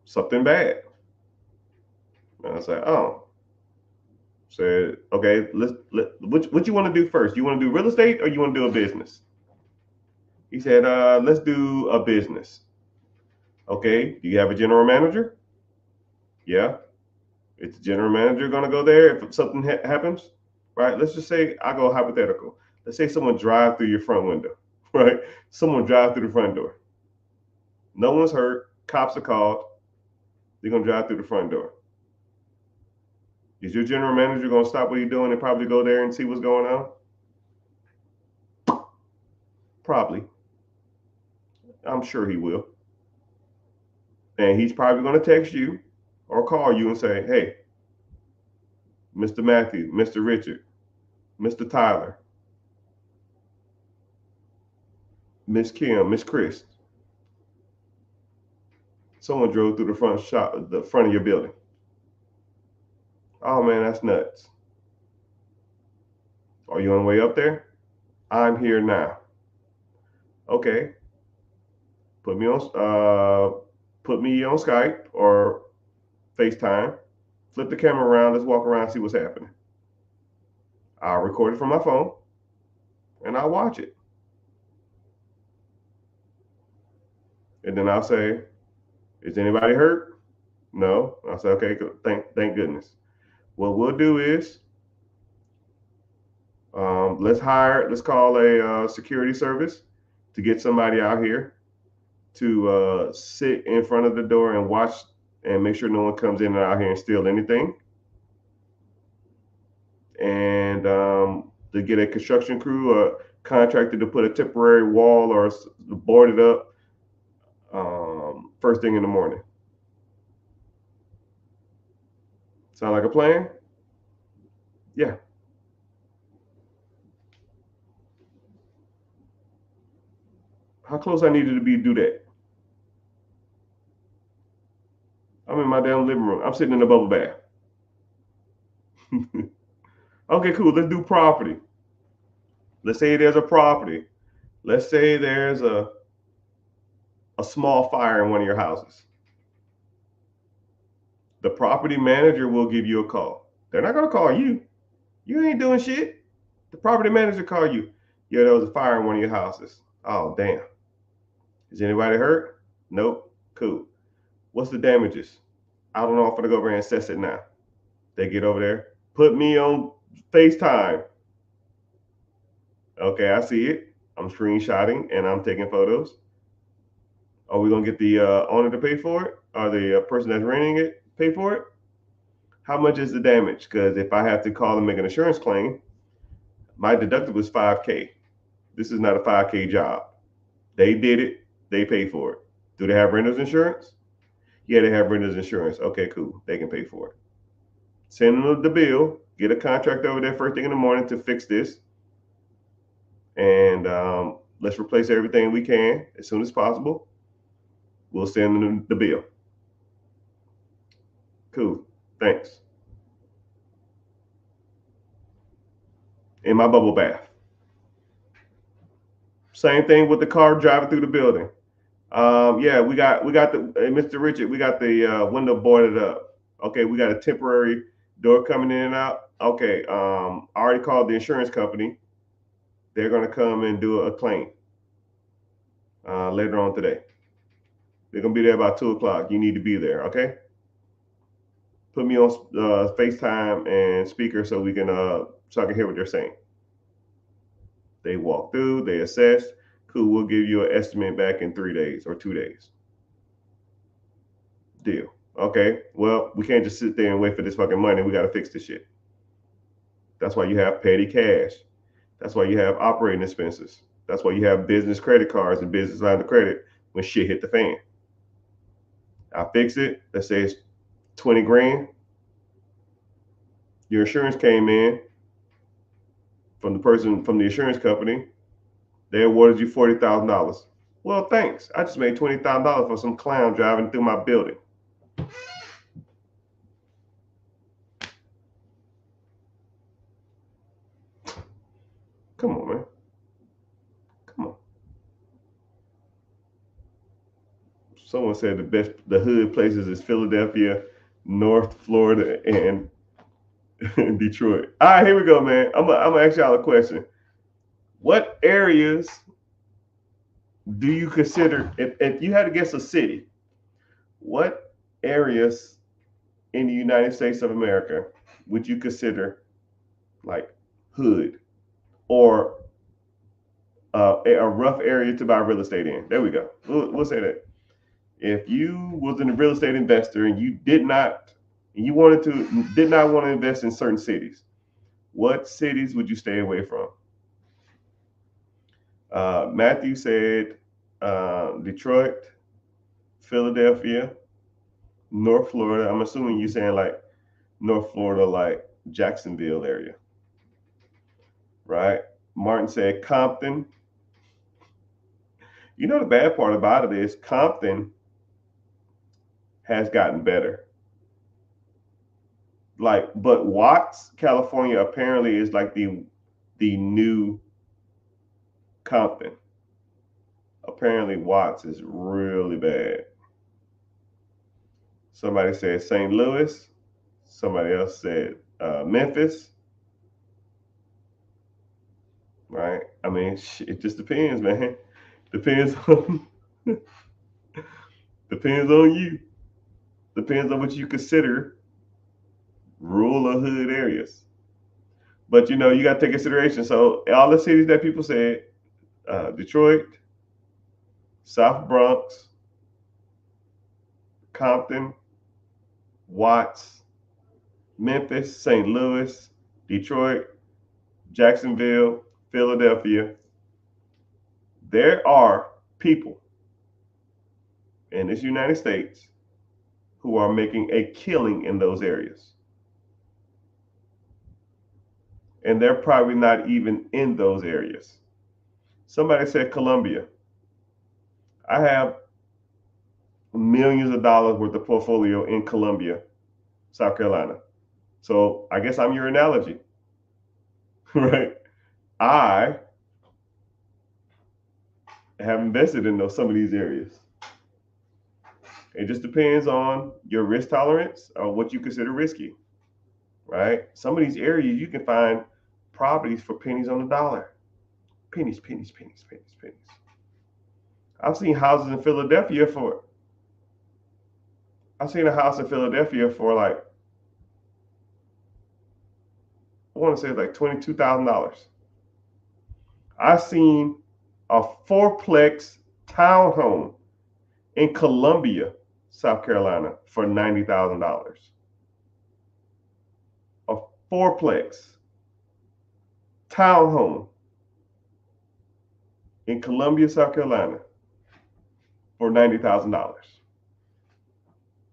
something bad. And I said, oh. Said, okay, what you want to do first? You want to do real estate or you want to do a business? He said, let's do a business. Okay, do you have a general manager? Yeah. Is the general manager going to go there if something happens? right? Let's just say I go hypothetical. Let's say someone drive through your front window, right? Someone drive through the front door. No one's hurt. Cops are called. They're gonna drive through the front door. Is your general manager gonna stop what he's doing and probably go there and see what's going on? Probably. I'm sure he will. And he's probably gonna text you or call you and say, hey, Mr. Matthew, Mr. Richard, Mr. Tyler, Miss Kim, Miss Chris, someone drove through the front of your building. Oh man, that's nuts. Are you on the way up there? I'm here now. Okay. Put me on Skype or FaceTime. Flip the camera around. Let's walk around and see what's happening. I'll record it from my phone and I'll watch it. And then I'll say, is anybody hurt? No. I'll say, okay, good. Thank goodness. What we'll do is let's call a security service to get somebody out here to sit in front of the door and watch and make sure no one comes in and out here and steal anything. And to get a construction crew or contractor to put a temporary wall or board it up first thing in the morning. Sound like a plan? Yeah. How close I needed to be to do that? I'm in my damn living room. I'm sitting in a bubble bath. Okay, cool. Let's do property. Let's say there's a property. Let's say there's a small fire in one of your houses. The property manager will give you a call. They're not going to call you. You ain't doing shit. The property manager call you. Yeah, there was a fire in one of your houses. Oh, damn. Is anybody hurt? Nope. Cool. What's the damages? I don't know. I'm going to go over and assess it now. They get over there. Put me on FaceTime. Okay, I see it. I'm screenshotting and I'm taking photos. Are we going to get the owner to pay for it? Or the person that's renting it pay for it? How much is the damage? Because if I have to call and make an insurance claim, my deductible is $5K. This is not a $5K job. They did it. They pay for it. Do they have renter's insurance? Yeah, they have renter's insurance. Okay, cool. They can pay for it. Send them the bill. Get a contract over there first thing in the morning to fix this. And let's replace everything we can as soon as possible. We'll send them the bill. Cool. Thanks. In my bubble bath. Same thing with the car driving through the building. Yeah, we got the Mr. Richard. We got the window boarded up. Okay, we got a temporary door coming in and out. Okay, I already called the insurance company. They're gonna come and do a claim later on today. They're gonna be there about 2:00. You need to be there. Okay. Put me on FaceTime and speaker so we can so I can hear what they're saying. They walk through. They assess. Cool. We'll give you an estimate back in 3 days or 2 days. Deal. Okay. Well, we can't just sit there and wait for this fucking money. We got to fix this shit. That's why you have petty cash. That's why you have operating expenses. That's why you have business credit cards and business line of credit when shit hit the fan. I fix it. Let's say it's 20 grand. Your insurance came in from the insurance company. They awarded you $40,000. Well, thanks. I just made $20,000 for some clown driving through my building. Come on, man. Come on. Someone said the hood places is Philadelphia, North Florida, and Detroit. All right, here we go, man. I'm gonna ask y'all a question. What areas do you consider, if you had to guess a city, what areas in the United States of America would you consider like hood or a rough area to buy real estate in. There we go. We'll say that. If you was a real estate investor and you did not want to invest in certain cities, what cities would you stay away from? Matthew said Detroit, Philadelphia, North Florida. I'm assuming you're saying like North Florida, like Jacksonville area, right? Martin said Compton. You know, the bad part about it is Compton has gotten better. But Watts, California, apparently is like the new Compton. Apparently, Watts is really bad. Somebody said St. Louis. Somebody else said Memphis. Right? I mean, it just depends, man. Depends on depends on you. Depends on what you consider rural or hood areas. But you got to take consideration. So all the cities that people said, Detroit, South Bronx, Compton, Watts, Memphis, St. Louis, Detroit, Jacksonville, Philadelphia. There are people in this United States who are making a killing in those areas. And they're probably not even in those areas. Somebody said Colombia. I have millions of dollars worth of portfolio in Columbia, South Carolina. So I guess I'm your analogy, right? I have invested in some of these areas. It just depends on your risk tolerance or what you consider risky, right? Some of these areas you can find properties for pennies on the dollar. Pennies, pennies, pennies, pennies, pennies. I've seen houses in Philadelphia for like, I want to say like $22,000. I've seen a fourplex townhome in Columbia, South Carolina for $90,000. A fourplex townhome in Columbia, South Carolina for $90,000.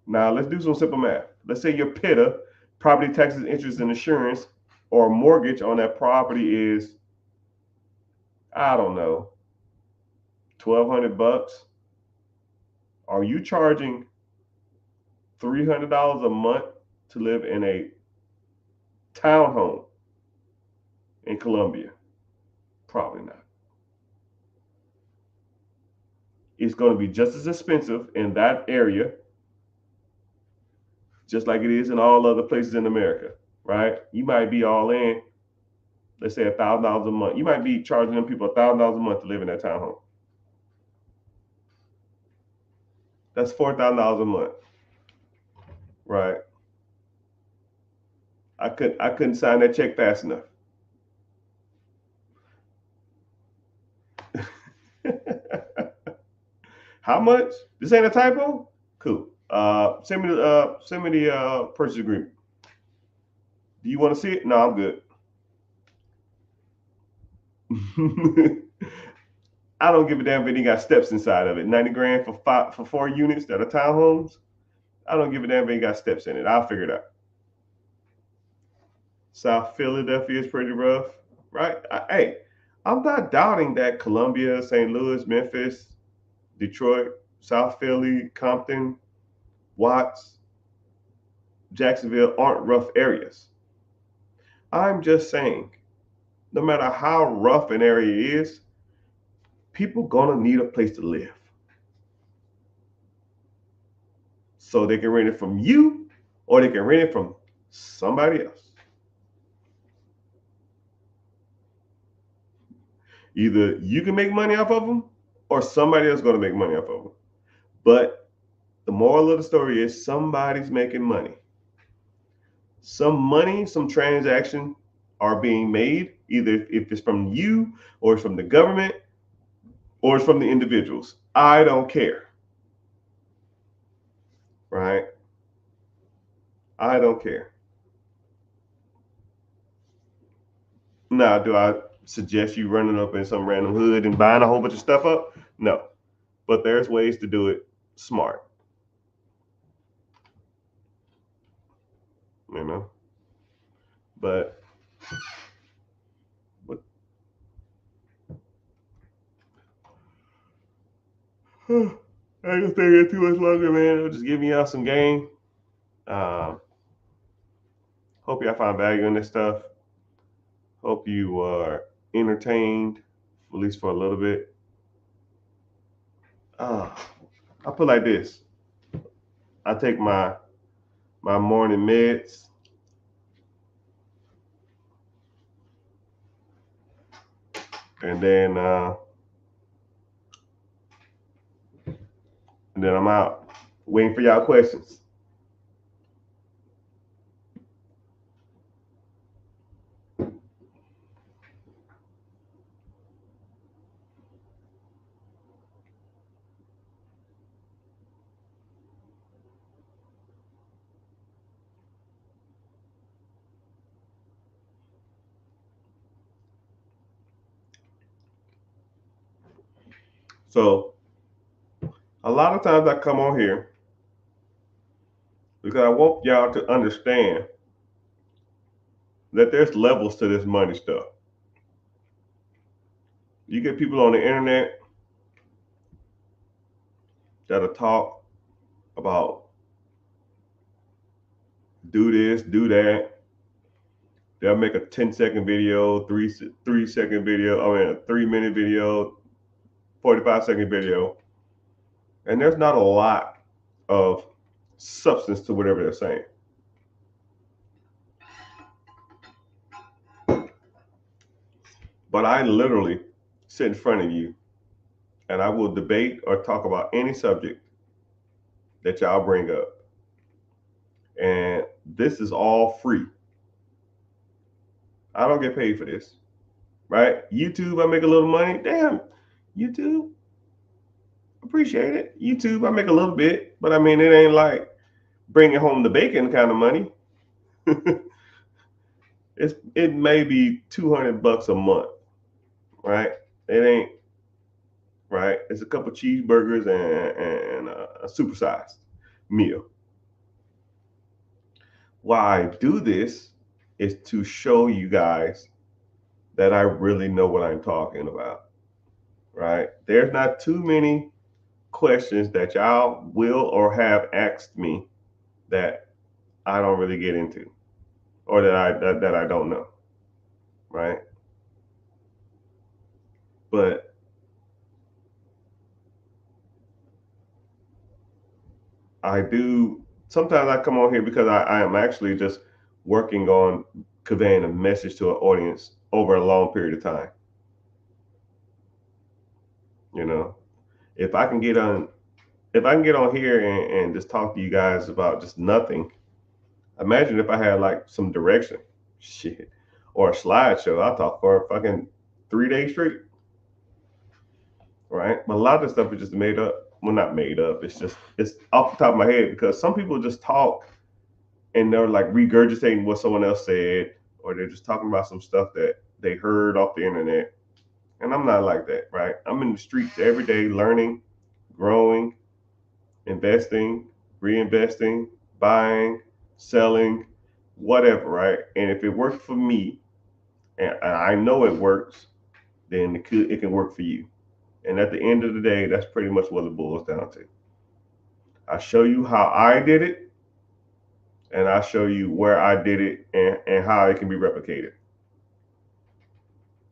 Now let's do some simple math. Let's say your PITA, property taxes, interest, and insurance, or mortgage on that property is, I don't know, $1,200. Are you charging $300 a month to live in a townhome in Columbia? Probably not. It's going to be just as expensive in that area, just like it is in all other places in America, right? You might be all in, let's say $1,000 a month. You might be charging them people $1,000 a month to live in that townhome. That's $4,000 a month, right? I couldn't sign that check fast enough. How much? This ain't a typo? Cool. Send me the purchase agreement. Do you want to see it? No, I'm good. I don't give a damn if it got steps inside of it. 90 grand for 4 units that are townhomes. I don't give a damn if it got steps in it. I'll figure it out. South Philadelphia is pretty rough, right? I'm not doubting that Columbia, St. Louis, Memphis, Detroit, South Philly, Compton, Watts, Jacksonville aren't rough areas. I'm just saying, no matter how rough an area is, people gonna need a place to live. So they can rent it from you or they can rent it from somebody else. Either you can make money off of them or somebody else is going to make money off of them. But the moral of the story is somebody's making money. Some money, some transaction are being made, either if it's from you or it's from the government or it's from the individuals. I don't care, right? I don't care. Now, do I suggest you running up in some random hood and buying a whole bunch of stuff up? No, but there's ways to do it smart, you know. But what? I ain't gonna stay here too much longer, man. I'm just giving y'all some game. Um, Hope y'all find value in this stuff. Hope you are entertained, at least for a little bit. Uh, I put like this. I take my morning meds, and then I'm out waiting for y'all questions. So a lot of times I come on here because I want y'all to understand that there's levels to this money stuff. You get people on the internet that'll talk about do this, do that. They'll make a 10-second video, three-second video, a 3-minute video, 45-second video, and there's not a lot of substance to whatever they're saying. But I literally sit in front of you and I will debate or talk about any subject that y'all bring up. And this is all free. I don't get paid for this, right? YouTube, I make a little money. Damn, YouTube, appreciate it. YouTube, I make a little bit, but I mean, it ain't like bringing home the bacon kind of money. It may be $200 a month, right? It ain't right. It's a couple cheeseburgers and a supersized meal. Why I do this is to show you guys that I really know what I'm talking about, right? There's not too many questions that y'all will or have asked me that I don't really get into or that I don't know, right? But I do sometimes I come on here because I am actually just working on conveying a message to an audience over a long period of time. You know, if I can get on if I can get on here and just talk to you guys about just nothing, imagine if I had like some direction, shit, or a slideshow. I'll talk for a fucking 3 days straight, right? But a lot of the stuff is just made up. Well, not made up. It's off the top of my head because some people just talk and they're like regurgitating what someone else said, or they're just talking about some stuff that they heard off the internet. And I'm not like that, right? I'm in the streets every day learning, growing, investing, reinvesting, buying, selling, whatever, right? And if it works for me, and I know it works, then it can work for you. And at the end of the day, that's pretty much what it boils down to. I show you how I did it, and I show you where I did it and how it can be replicated.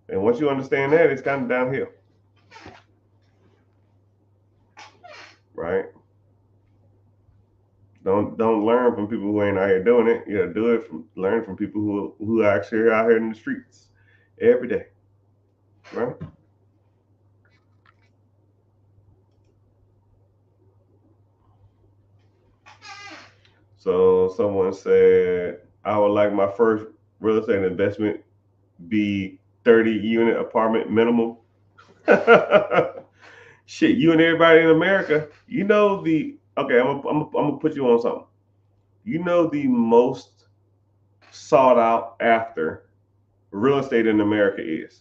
And once you understand that, it's kind of downhill, right? Don't learn from people who ain't out here doing it. You gotta do it from learn from people who actually are out here in the streets every day, right? So someone said I would like my first real estate investment be 30 unit apartment minimum. Shit, you and everybody in America, you know the okay. I'm gonna put you on something. You know the most sought out after real estate in America is.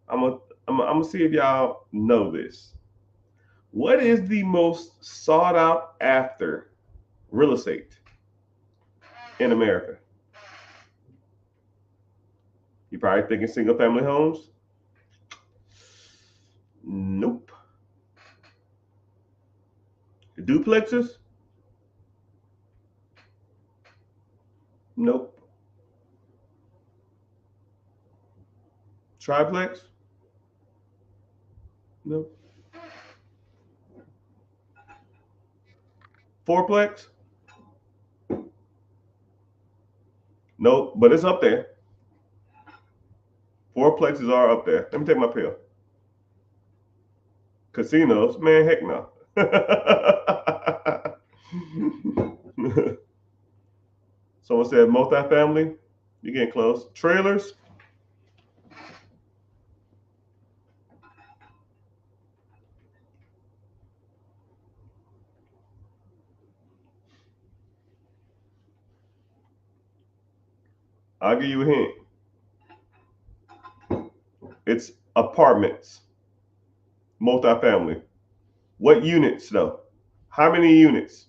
I'm gonna I'm gonna see if y'all know this. What is the most sought out after real estate in America? You probably thinking single family homes. Nope. Duplexes. Nope. Triplex. Nope. Fourplex. Nope. But it's up there. Fourplexes are up there. Let me take my pill. Casinos, man, heck no. Someone said multifamily. You're getting close. Trailers. I'll give you a hint. It's apartments. Multifamily. What units though? How many units?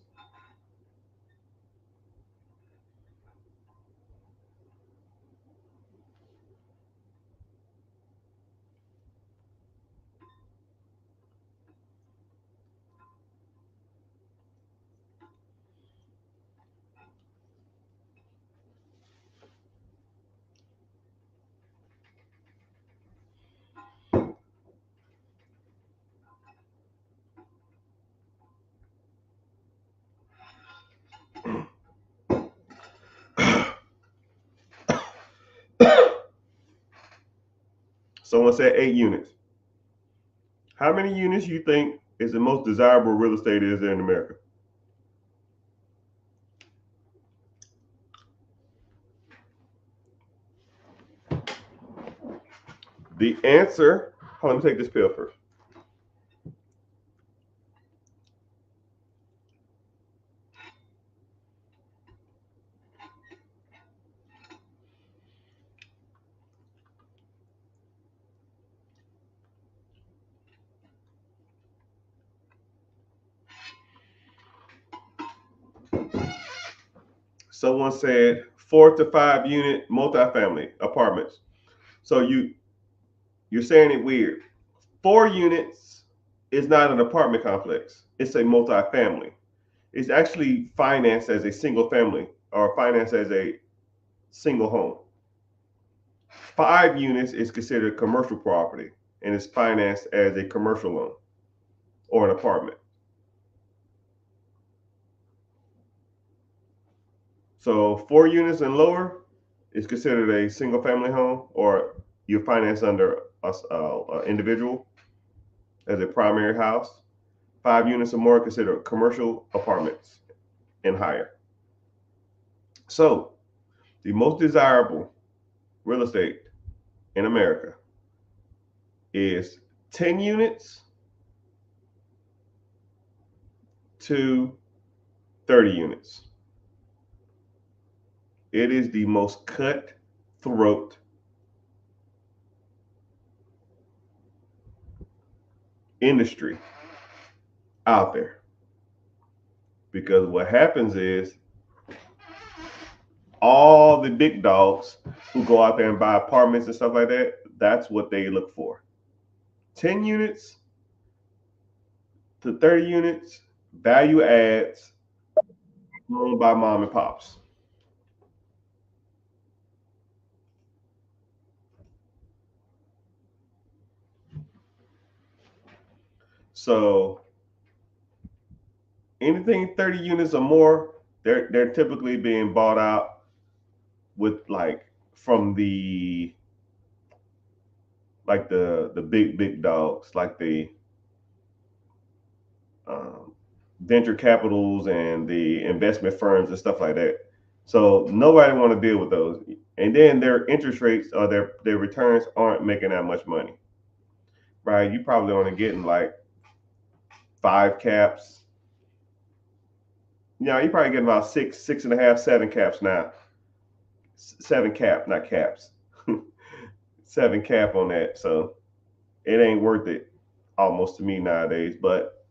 Someone said 8 units. How many units you think is the most desirable real estate is there in America? The answer, hold on, let me take this pill first. Someone said 4 to 5 unit multifamily apartments. So you're saying it weird. 4 units is not an apartment complex. It's a multifamily. It's actually financed as a single family or financed as a single home. 5 units is considered commercial property and is financed as a commercial loan or an apartment. So 4 units and lower is considered a single family home, or you finance under a individual as a primary house. 5 units or more are considered commercial apartments and higher. So the most desirable real estate in America is 10 units to 30 units. It is the most cutthroat industry out there, because what happens is all the big dogs who go out there and buy apartments and stuff like that, that's what they look for. 10 units to 30 units, value adds, owned by mom and pops. So anything 30 units or more, they're typically being bought out with like from the big dogs, like the venture capitals and the investment firms and stuff like that. So nobody want to deal with those. and then their interest rates or their returns aren't making that much money, right? You probably only getting like 5 caps. You probably getting about 6.5, 7 caps now. 7 cap, not caps. 7 cap on that. So it ain't worth it almost to me nowadays. But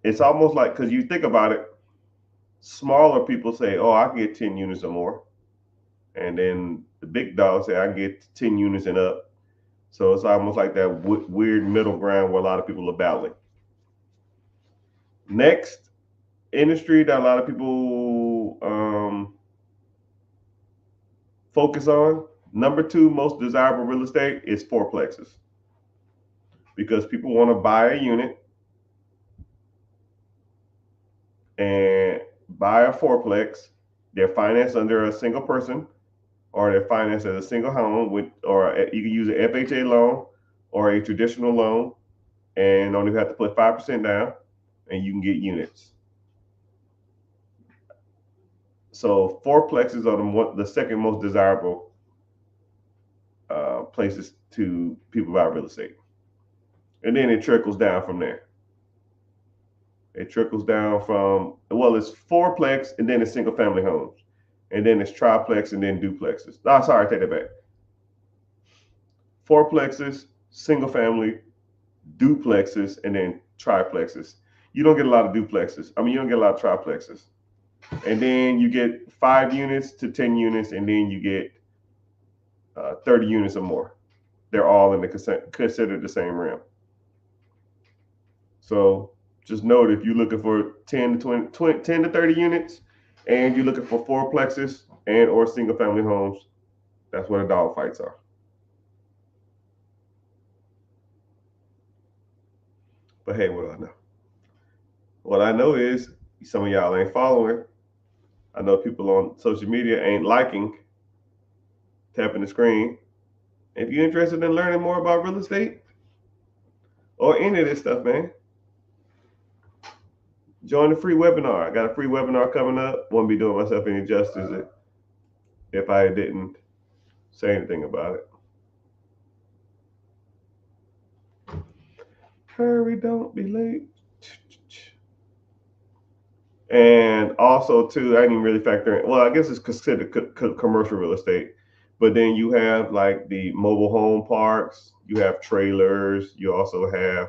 it's almost like, because you think about it, smaller people say, oh, I can get 10 units or more. And then the big dogs say, I can get 10 units and up. So it's almost like that weird middle ground where a lot of people are battling. Next industry that a lot of people focus on, number 2 most desirable real estate is fourplexes, because people want to buy a unit and buy a fourplex. They're financed under a single person, or they're financed as a single home or you can use an FHA loan or a traditional loan, and only have to put 5% down, and you can get units. So fourplexes are the second most desirable places to people buy real estate, and then it trickles down from there. It trickles down from, well, it's fourplex, and then it's single family homes, and then it's triplex, and then duplexes. Oh, sorry, I take that back. Fourplexes, single family, duplexes, and then triplexes. You don't get a lot of duplexes. You don't get a lot of triplexes. And then you get 5 units to 10 units, and then you get 30 units or more. They're all in considered the same realm. So just note, if you're looking for 10 to 30 units, and you're looking for fourplexes and or single family homes, that's where the dog fights are. But hey, what do I know? What I know is some of y'all ain't following. I know people on social media ain't liking, tapping the screen. If you're interested in learning more about real estate or any of this stuff, man, join the free webinar. I got a free webinar coming up. Won't be doing myself any justice if I didn't say anything about it. Hurry, don't be late. And also, too, I didn't even really factor in, well, I guess it's considered commercial real estate. But then you have like the mobile home parks, you have trailers, you also have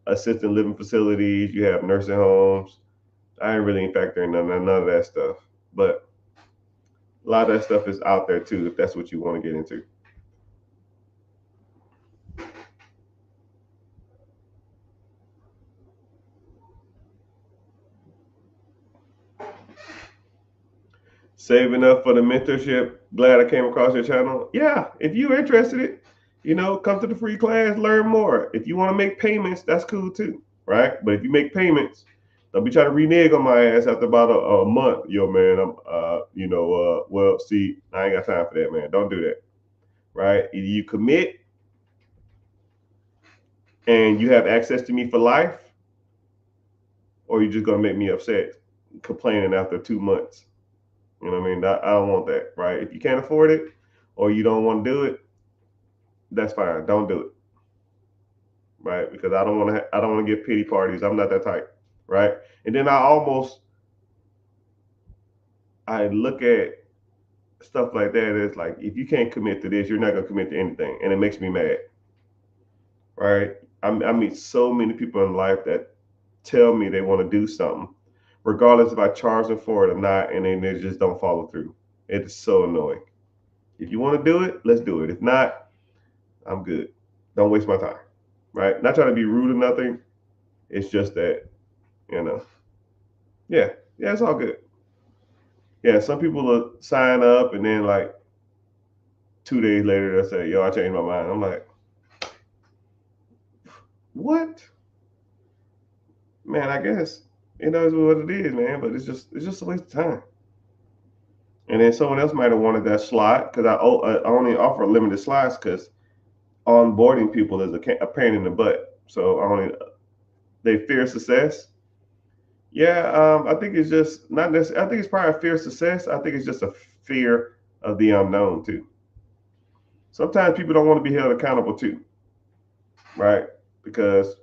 assisted living facilities, you have nursing homes. I didn't really factor in none of that stuff. But a lot of that stuff is out there too, if that's what you want to get into. Saving up for the mentorship. Glad I came across your channel. Yeah, if you're interested, come to the free class, learn more. If you want to make payments, that's cool too, right? But if you make payments, don't be trying to renege on my ass after about a month. Yo, man, well, see, I ain't got time for that, man. Don't do that, right? Either you commit and you have access to me for life, or you're just gonna make me upset, complaining after 2 months. You know what I mean? I don't want that, right? If you can't afford it or you don't want to do it, that's fine. Don't do it, right? Because I don't want to get pity parties. I'm not that type, right? And then I look at stuff like that as like, if you can't commit to this, you're not gonna commit to anything, and it makes me mad, right? I meet so many people in life that tell me they want to do something, regardless if I charge them for it or not, and then they just don't follow through. It is so annoying. If you want to do it, let's do it. If not, I'm good. Don't waste my time, right? Not trying to be rude or nothing. It's just that, yeah, it's all good. Yeah, some people will sign up and then like 2 days later they'll say, yo, I changed my mind. I'm like, what? Man, I guess it knows what it is, man, but it's just a waste of time. And then someone else might have wanted that slot, because I only offer limited slots, because onboarding people is a pain in the butt. So they fear success. Yeah, I think it's just not necessarily. I think it's probably a fear of success. I think it's just a fear of the unknown too. Sometimes people don't want to be held accountable too, right? Because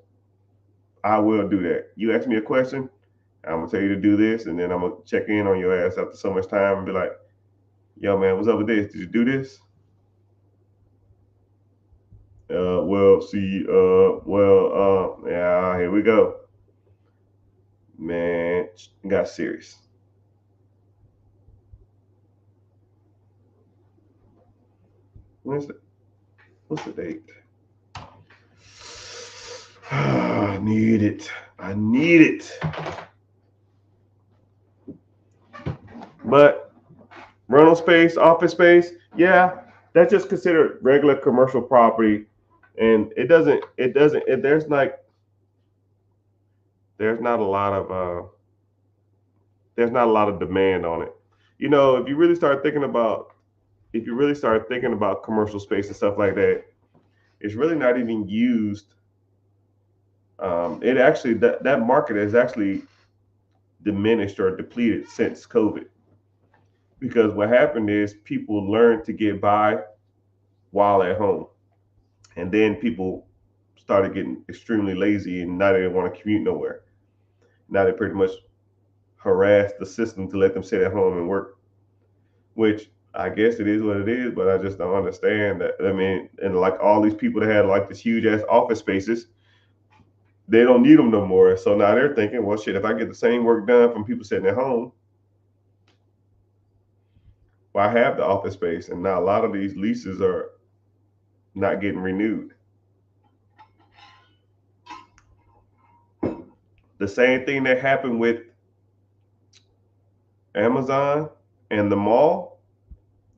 I will do that. You ask me a question, I'm gonna tell you to do this, and then I'm gonna check in on your ass after so much time and be like, "Yo, man, what's up with this? Did you do this?" Yeah, here we go, man. Got serious. When's the What's the date? I need it. I need it. But rental space, office space, yeah, that's just considered regular commercial property, and there's not a lot of there's not a lot of demand on it. You know, if you really start thinking about commercial space and stuff like that, it's really not even used. It actually that market has actually diminished or depleted since COVID, because what happened is people learned to get by while at home, and then people started getting extremely lazy, and now they don't want to commute nowhere. Now they pretty much harass the system to let them sit at home and work, which I guess it is what it is, but I just don't understand that. I mean, and like all these people that had like this huge ass office spaces, they don't need them no more. So now they're thinking, well, shit, if I get the same work done from people sitting at home, well, I have the office space. And now a lot of these leases are not getting renewed. The same thing that happened with Amazon and the mall,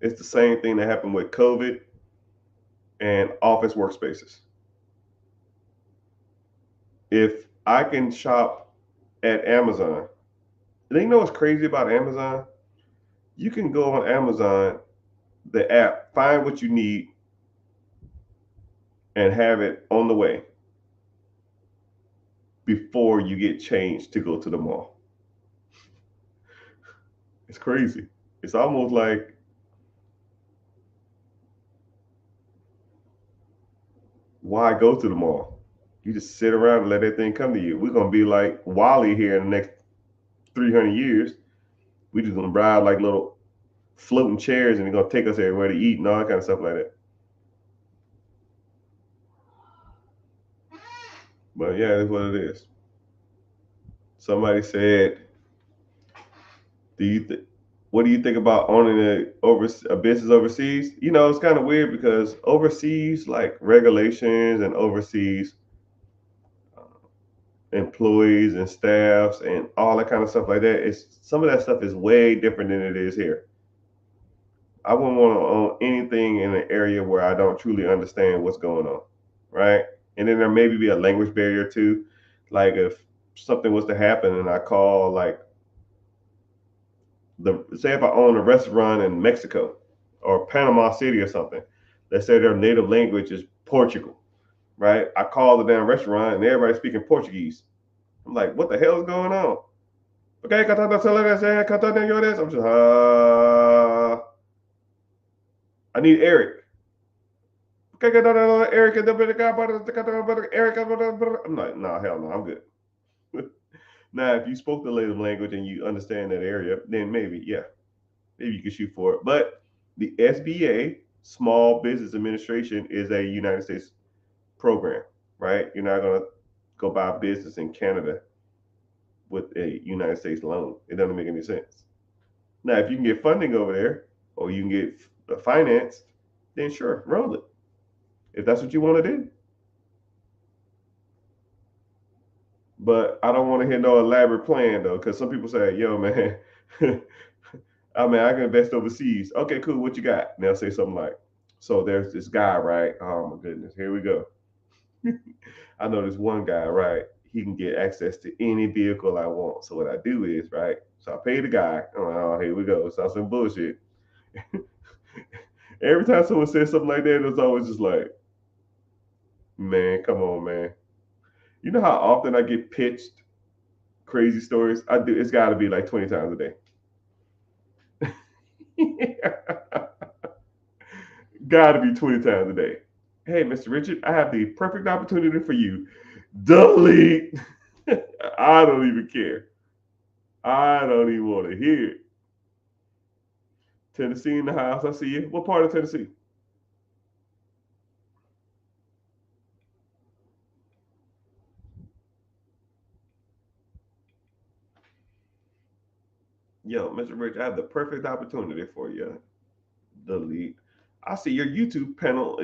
it's the same thing that happened with COVID and office workspaces. If I can shop at Amazon, and you know what's crazy about Amazon? You can go on Amazon, the app, find what you need, and have it on the way before you get changed to go to the mall. It's crazy. It's almost like, why go to the mall? You just sit around and let everything come to you. We're gonna be like Wally here in the next 300 years. We just gonna ride like little floating chairs, and they're gonna take us everywhere to eat and all that kind of stuff like that. But yeah, that's what it is. Somebody said, "Do you what do you think about owning a business overseas?" You know, it's kind of weird because overseas, like regulations and overseas employees and staffs and all that kind of stuff like that, it's some of that stuff is way different than it is here. I wouldn't want to own anything in an area where I don't truly understand what's going on, right? And then there maybe be a language barrier too. Like if something was to happen and I call like the say if I own a restaurant in Mexico or Panama City or something, let's say their native language is Portugal, right? I call the damn restaurant and everybody's speaking Portuguese. I'm like, what the hell is going on? Okay, I'm just I need Eric. Okay, Eric, Eric. I'm like, no, hell no, I'm good. Now, if you spoke the native language and you understand that area, then maybe, yeah, maybe you can shoot for it. But the SBA, Small Business Administration, is a United States program, right? You're not gonna go buy a business in Canada with a United States loan. It doesn't make any sense. Now, if you can get funding over there or you can get financed, then sure, roll it. If that's what you want to do. But I don't want to hear no elaborate plan though, because some people say, "Yo, man, I mean, I can invest overseas." Okay, cool. What you got? And they'll say something like, "So there's this guy, right? Oh my goodness, here we go. I know this one guy, right? He can get access to any vehicle I want. So what I do is, right? So I pay the guy. Oh, here we go. Sounds some bullshit. Every time someone says something like that, it's always just like, man, come on, man. You know how often I get pitched crazy stories? I do. It's got to be like 20 times a day. Gotta be 20 times a day. Hey, Mr. Richard, I have the perfect opportunity for you. Delete. I don't even care. I don't even want to hear it. Tennessee in the house. I see you. What part of Tennessee? Yo, Mr. Rich, I have the perfect opportunity for you. Delete. I see your YouTube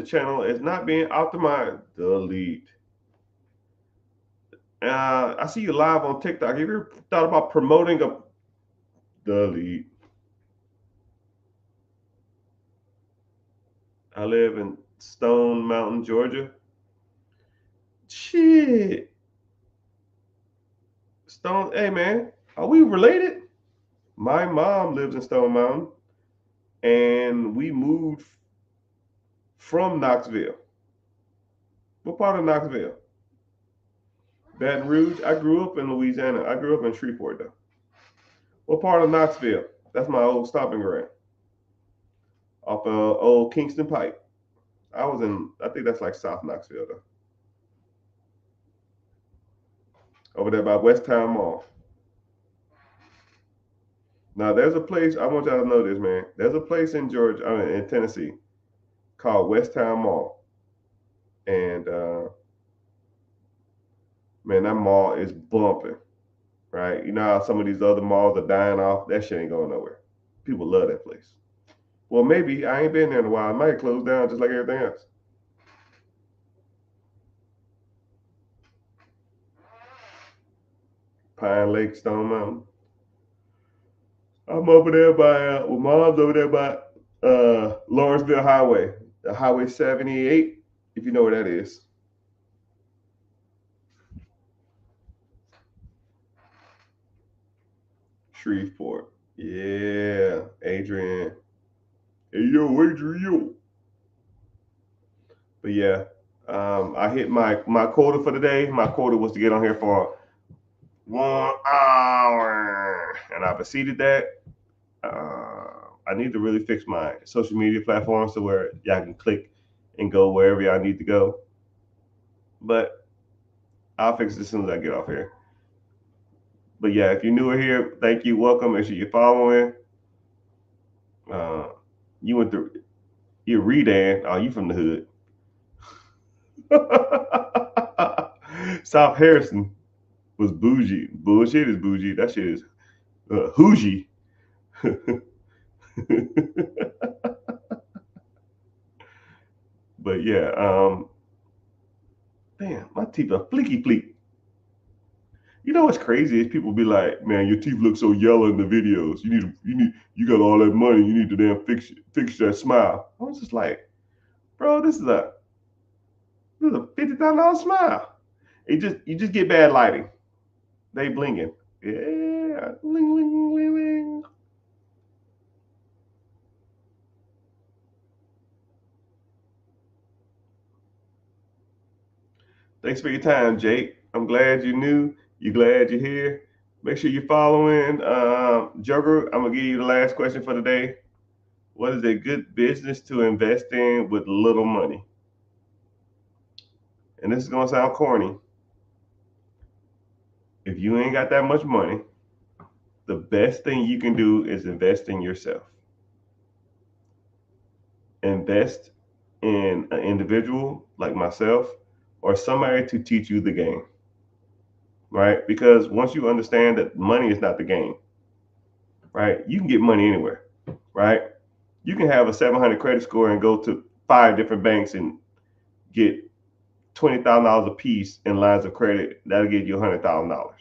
channel is not being optimized. Delete. I see you live on TikTok. Have you ever thought about promoting a delete? I live in Stone Mountain, Georgia. Shit. Stone, hey man, are we related? My mom lives in Stone Mountain and we moved from Knoxville. What part of Knoxville? Baton Rouge. I grew up in Louisiana. I grew up in Shreveport though. What part of Knoxville? That's my old stomping ground. Off old Kingston Pike. I was in. I think that's like South Knoxville though. Over there by West Town Mall. Now there's a place. I want y'all to know this, man. There's a place in Georgia, in Tennessee, called West Town Mall, and man, that mall is bumping. Right? You know how some of these other malls are dying off? That shit ain't going nowhere. People love that place. Well, maybe I ain't been there in a while. It might close down just like everything else. Pine Lake, Stone Mountain. I'm over there by, well, mom's over there by Lawrenceville Highway, the Highway 78, if you know where that is. Shreveport. Yeah, Adrian. Hey, yo, Adrian. But yeah, I hit my quota for the day. My quota was to get on here for 1 hour, and I've exceeded that. I need to really fix my social media platforms to where y'all can click and go wherever y'all need to go. But I'll fix it as soon as I get off here. But yeah, if you're newer here, thank you, welcome. Make sure you're following. Uh, you went through, you're Redan. Oh, you from the hood. South Harrison was bougie. Bullshit is bougie. That shit is hougie. But yeah, damn, my teeth are fleeky fleek. You know what's crazy is people be like, "Man, your teeth look so yellow in the videos. You got all that money. You need to damn fix that smile." I was just like, "Bro, this is a $50,000 smile. You just get bad lighting. They blinging. Yeah, bling bling bling bling." Thanks for your time, Jake. I'm glad you knew. You're glad you're here. Make sure you're following. Joker, I'm gonna give you the last question for the day. What is a good business to invest in with little money? And this is gonna sound corny. If you ain't got that much money, the best thing you can do is invest in yourself. Invest in an individual like myself or somebody to teach you the game, right? Because once you understand that money is not the game, right? You can get money anywhere, right? You can have a 700 credit score and go to 5 different banks and get $20,000 a piece in lines of credit. That'll get you $100,000.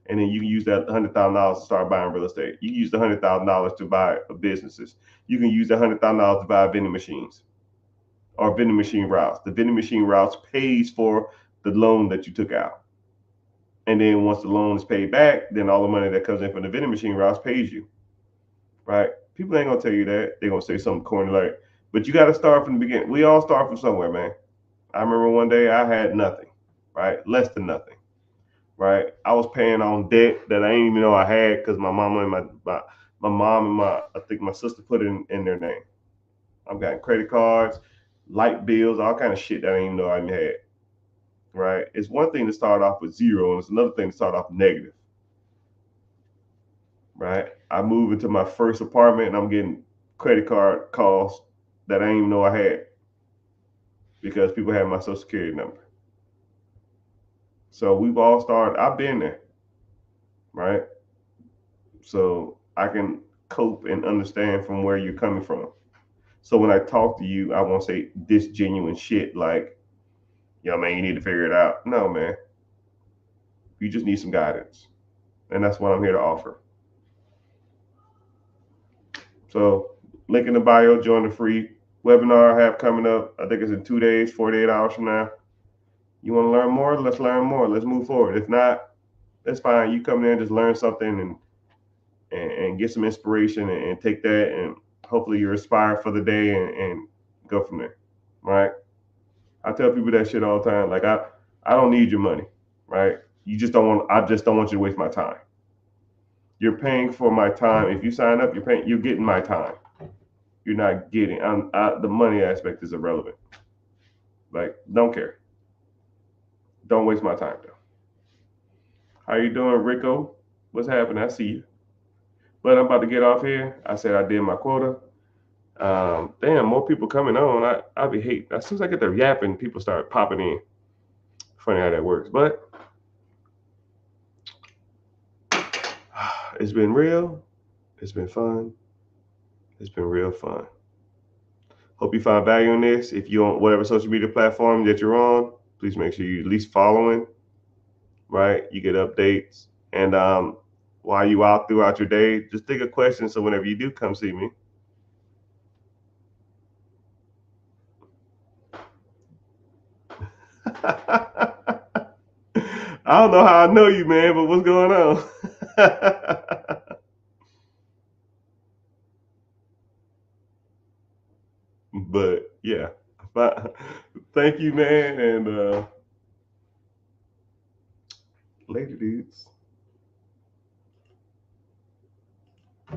And then you can use that $100,000 to start buying real estate. You can use the $100,000 to buy businesses. You can use the $100,000 to buy vending machines or vending machine routes. The vending machine routes pays for the loan that you took out. And then once the loan is paid back, then all the money that comes in from the vending machine routes pays you, right? People ain't gonna tell you that. They're gonna say something corny like, but you got to start from the beginning. We all start from somewhere, man. I remember one day I had nothing, right? Less than nothing, right? I was paying on debt that I didn't even know I had because my mama and my mom and I think my sister put it in their name. I've got credit cards, light bills, all kind of shit that I didn't even know I even had. Right? It's one thing to start off with zero, and it's another thing to start off negative. Right? I moved into my first apartment, and I'm getting credit card calls that I didn't even know I had because people had my social security number. So we've all started. I've been there, right? So I can cope and understand from where you're coming from. So when I talk to you, I won't say this genuine shit like, yo, man, you need to figure it out. No, man. You just need some guidance. And that's what I'm here to offer. So link in the bio, join the free webinar I have coming up. I think it's in 2 days, 48 hours from now. You want to learn more? Let's learn more. Let's move forward. If not, that's fine. You come in and just learn something and get some inspiration and take that and hopefully you're inspired for the day and go from there. Right? I tell people that shit all the time. Like I don't need your money, right? You just don't want. I just don't want you to waste my time. You're paying for my time. If you sign up, you're getting my time. You're not getting. The money aspect is irrelevant. Like, don't care. Don't waste my time though. How you doing, Rico? What's happening? I see you. But I'm about to get off here. I said I did my quota. Damn, more people coming on. I be hate. As soon as I get the yapping, people start popping in. Funny how that works, but it's been real. It's been fun. It's been real fun. Hope you found value in this. If you're on whatever social media platform that you're on, please make sure you at least following, right? You get updates. And while you out throughout your day, just think of questions so whenever you do come see me. I don't know how I know you, man, but what's going on? But yeah, thank you, man, and later, dudes.